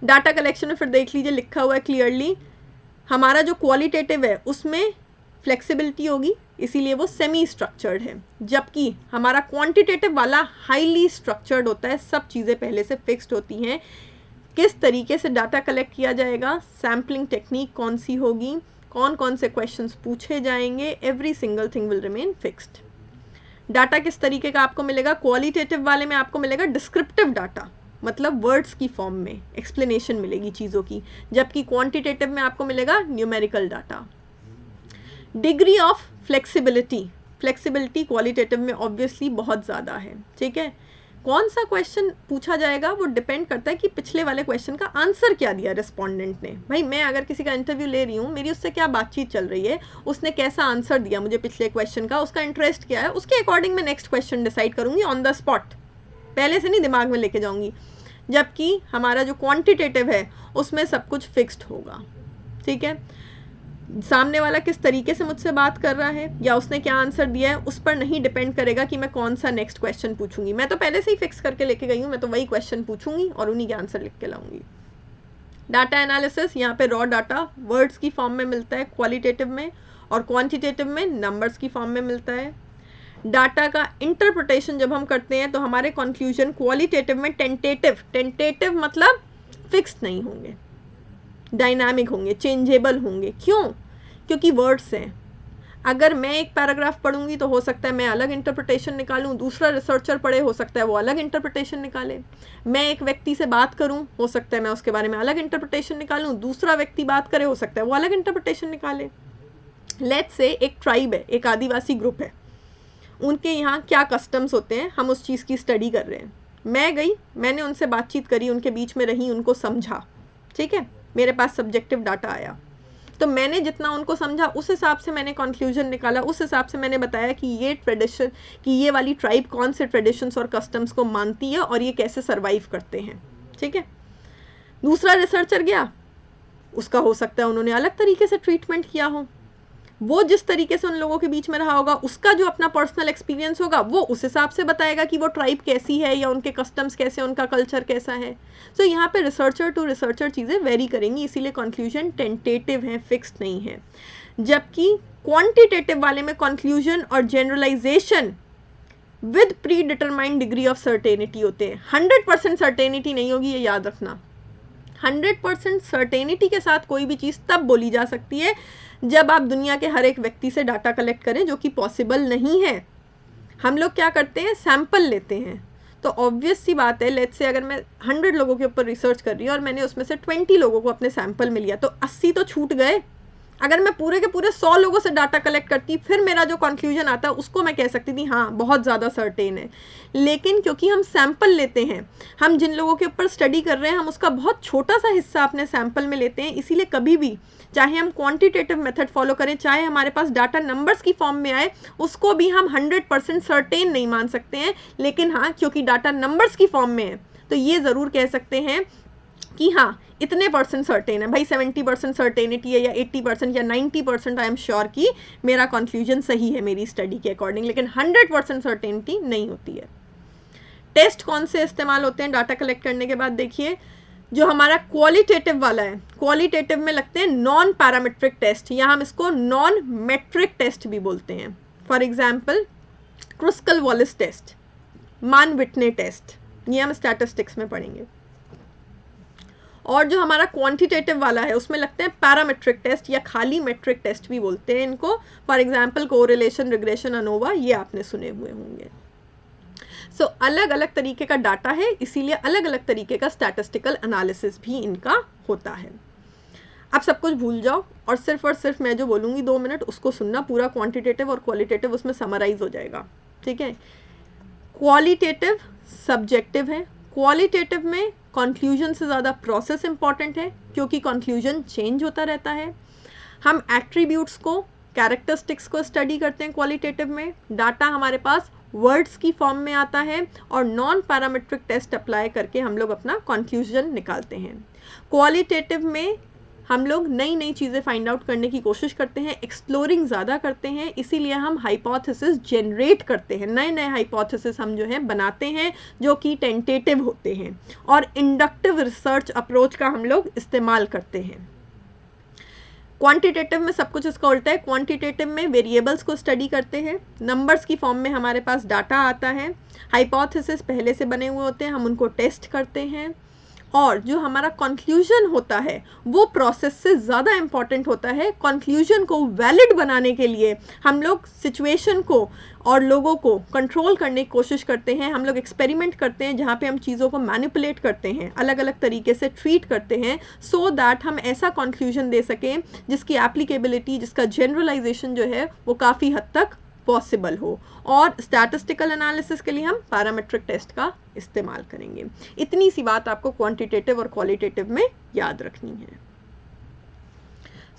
डाटा कलेक्शन में फिर देख लीजिए लिखा हुआ है क्लियरली, हमारा जो क्वालिटेटिव है उसमें फ्लेक्सिबिलिटी होगी, इसीलिए वो सेमी स्ट्रक्चर्ड है, जबकि हमारा क्वांटिटेटिव वाला हाईली स्ट्रक्चर्ड होता है, सब चीज़ें पहले से फिक्स्ड होती हैं। किस तरीके से डाटा कलेक्ट किया जाएगा, सैम्पलिंग टेक्निक कौन सी होगी, कौन कौन से क्वेश्चंस पूछे जाएंगे, every single thing will remain fixed. Data किस तरीके का आपको मिलेगा, क्वालिटेटिव वाले में आपको मिलेगा डिस्क्रिप्टिव डाटा, मतलब वर्ड्स की फॉर्म में एक्सप्लेनेशन मिलेगी चीज़ों की, जबकि क्वांटिटेटिव में आपको मिलेगा numerical data. Degree of flexibility, flexibility qualitative में ऑब्वियसली बहुत ज़्यादा है, ठीक है। कौन सा क्वेश्चन पूछा जाएगा वो डिपेंड करता है कि पिछले वाले क्वेश्चन का आंसर क्या दिया रिस्पोंडेंट ने। भाई मैं अगर किसी का इंटरव्यू ले रही हूँ, मेरी उससे क्या बातचीत चल रही है, उसने कैसा आंसर दिया मुझे पिछले क्वेश्चन का, उसका इंटरेस्ट क्या है, उसके अकॉर्डिंग मैं नेक्स्ट क्वेश्चन डिसाइड करूँगी ऑन द स्पॉट, पहले से नहीं दिमाग में लेके जाऊँगी। जबकि हमारा जो क्वांटिटेटिव है उसमें सब कुछ फिक्स्ड होगा, ठीक है। सामने वाला किस तरीके से मुझसे बात कर रहा है या उसने क्या आंसर दिया है उस पर नहीं डिपेंड करेगा कि मैं कौन सा नेक्स्ट क्वेश्चन पूछूंगी। मैं तो पहले से ही फिक्स करके लेके गई हूँ, मैं तो वही क्वेश्चन पूछूंगी और उन्हीं के आंसर लिख के लाऊंगी। डाटा एनालिसिस, यहाँ पे रॉ डाटा वर्ड्स की फॉर्म में मिलता है क्वालिटेटिव में, और क्वांटिटेटिव में नंबर्स की फॉर्म में मिलता है। डाटा का इंटरप्रिटेशन जब हम करते हैं तो हमारे कंक्लूजन क्वालिटेटिव में टेंटेटिव मतलब फिक्स्ड नहीं होंगे, डायनामिक होंगे, चेंजेबल होंगे। क्यों? क्योंकि वर्ड्स हैं। अगर मैं एक पैराग्राफ पढ़ूंगी तो हो सकता है मैं अलग इंटरप्रिटेशन निकालूं, दूसरा रिसर्चर पढ़े हो सकता है वो अलग इंटरप्रिटेशन निकाले। मैं एक व्यक्ति से बात करूं, हो सकता है मैं उसके बारे में अलग इंटरप्रिटेशन निकालूं, दूसरा व्यक्ति बात करे, हो सकता है वो अलग इंटरप्रिटेशन निकाले। लेट्स से एक ट्राइब है, एक आदिवासी ग्रुप है, उनके यहाँ क्या कस्टम्स होते हैं, हम उस चीज़ की स्टडी कर रहे हैं। मैं गई, मैंने उनसे बातचीत करी, उनके बीच में रही, उनको समझा, ठीक है, मेरे पास सब्जेक्टिव डाटा आया, तो मैंने जितना उनको समझा उस हिसाब से मैंने कंक्लूजन निकाला, उस हिसाब से मैंने बताया कि ये ट्रेडिशन, कि ये वाली ट्राइब कौन से ट्रेडिशंस और कस्टम्स को मानती है और ये कैसे सर्वाइव करते हैं, ठीक है। दूसरा रिसर्चर गया, उसका हो सकता है उन्होंने अलग तरीके से ट्रीटमेंट किया हो, वो जिस तरीके से उन लोगों के बीच में रहा होगा, उसका जो अपना पर्सनल एक्सपीरियंस होगा वो उस हिसाब से बताएगा कि वो ट्राइब कैसी है या उनके कस्टम्स कैसे, उनका कल्चर कैसा है। सो यहाँ पे रिसर्चर टू रिसर्चर चीज़ें वेरी करेंगी, इसीलिए कंक्लूजन टेंटेटिव है, फिक्स्ड नहीं है। जबकि क्वांटिटेटिव वाले में कंक्लूजन और generalisation with predetermined degree of certainty होते हैं। 100% सर्टेनिटी नहीं होगी, ये याद रखना। 100% सर्टेनिटी के साथ कोई भी चीज़ तब बोली जा सकती है जब आप दुनिया के हर एक व्यक्ति से डाटा कलेक्ट करें, जो कि पॉसिबल नहीं है। हम लोग क्या करते हैं, सैंपल लेते हैं, तो ऑब्वियस सी बात है, लेट्स से अगर मैं 100 लोगों के ऊपर रिसर्च कर रही हूँ और मैंने उसमें से 20 लोगों को अपने सैंपल में लिया, तो 80 तो छूट गए। अगर मैं पूरे के पूरे 100 लोगों से डाटा कलेक्ट करती, फिर मेरा जो कंक्लूजन आता है उसको मैं कह सकती थी हाँ बहुत ज़्यादा सर्टेन है। लेकिन क्योंकि हम सैंपल लेते हैं, हम जिन लोगों के ऊपर स्टडी कर रहे हैं हम उसका बहुत छोटा सा हिस्सा अपने सैंपल में लेते हैं, इसीलिए कभी भी चाहे हम क्वांटिटेटिव मेथड फॉलो करें, चाहे हमारे पास डाटा नंबर्स की फॉर्म में आए, उसको भी हम 100% सर्टेन नहीं मान सकते हैं। लेकिन हाँ, क्योंकि डाटा नंबर्स की फॉर्म में है तो ये ज़रूर कह सकते हैं कि हाँ इतने % सर्टेन है, भाई 70% सर्टेनिटी है या 80% या 90% आई एम श्योर कि मेरा कंक्लूजन सही है मेरी स्टडी के अकॉर्डिंग, लेकिन 100% सर्टेनिटी नहीं होती है। टेस्ट कौन से इस्तेमाल होते हैं डाटा कलेक्ट करने के बाद? देखिए, जो हमारा क्वालिटेटिव वाला है, क्वालिटेटिव में लगते हैं नॉन पैरामीट्रिक टेस्ट, या हम इसको नॉन मेट्रिक टेस्ट भी बोलते हैं। फॉर एग्जाम्पल क्रुस्कल वॉलिस टेस्ट, मान विटने टेस्ट, ये हम स्टैटिस्टिक्स में पढ़ेंगे। और जो हमारा क्वांटिटेटिव वाला है उसमें लगते हैं पैरामेट्रिक टेस्ट या खाली मेट्रिक टेस्ट भी बोलते हैं इनको। For example correlation, regression, ANOVA, ये आपने सुने हुए होंगे। सो अलग अलग तरीके का डाटा है, इसीलिए अलग अलग तरीके का स्टैटिस्टिकल एनालिसिस भी इनका होता है। अब सब कुछ भूल जाओ और सिर्फ मैं जो बोलूँगी 2 मिनट उसको सुनना, पूरा क्वांटिटेटिव और क्वालिटेटिव उसमें समराइज हो जाएगा, ठीक है। क्वालिटेटिव सब्जेक्टिव है, क्वालिटेटिव में कंक्लूजन से ज़्यादा प्रोसेस इंपॉर्टेंट है क्योंकि कंक्लूजन चेंज होता रहता है। हम एट्रीब्यूट्स को, कैरेक्टरिस्टिक्स को स्टडी करते हैं क्वालिटेटिव में। डाटा हमारे पास वर्ड्स की फॉर्म में आता है और नॉन पैरामीट्रिक टेस्ट अप्लाई करके हम लोग अपना कंक्लूजन निकालते हैं। क्वालिटेटिव में हम लोग नई नई चीज़ें फाइंड आउट करने की कोशिश करते हैं, एक्सप्लोरिंग ज़्यादा करते हैं, इसीलिए हम हाइपोथेसिस जनरेट करते हैं, नए नए हाइपोथेसिस हम जो है बनाते हैं जो कि टेंटेटिव होते हैं, और इंडक्टिव रिसर्च अप्रोच का हम लोग इस्तेमाल करते हैं। क्वांटिटेटिव में सब कुछ इसका उल्टा है। क्वांटिटेटिव में वेरिएबल्स को स्टडी करते हैं, नंबर्स की फॉर्म में हमारे पास डाटा आता है, हाइपोथेसिस पहले से बने हुए होते हैं, हम उनको टेस्ट करते हैं, और जो हमारा कंक्लूजन होता है वो प्रोसेस से ज़्यादा इम्पॉर्टेंट होता है। कंक्लूजन को वैलिड बनाने के लिए हम लोग सिचुएशन को और लोगों को कंट्रोल करने की कोशिश करते हैं, हम लोग एक्सपेरिमेंट करते हैं जहाँ पे हम चीज़ों को मैनिपुलेट करते हैं, अलग अलग तरीके से ट्रीट करते हैं, सो दैट हम ऐसा कंक्लूजन दे सकें जिसकी एप्लीकेबिलिटी, जिसका जनरलाइजेशन जो है वो काफ़ी हद तक पॉसिबल हो। और स्टैटिस्टिकल एनालिसिस के लिए हम पैरामीट्रिक टेस्ट का इस्तेमाल करेंगे। इतनी सी बात आपको क्वांटिटेटिव और क्वालिटेटिव में याद रखनी है।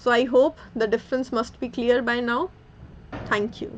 So I hope the difference must be clear by now. Thank you.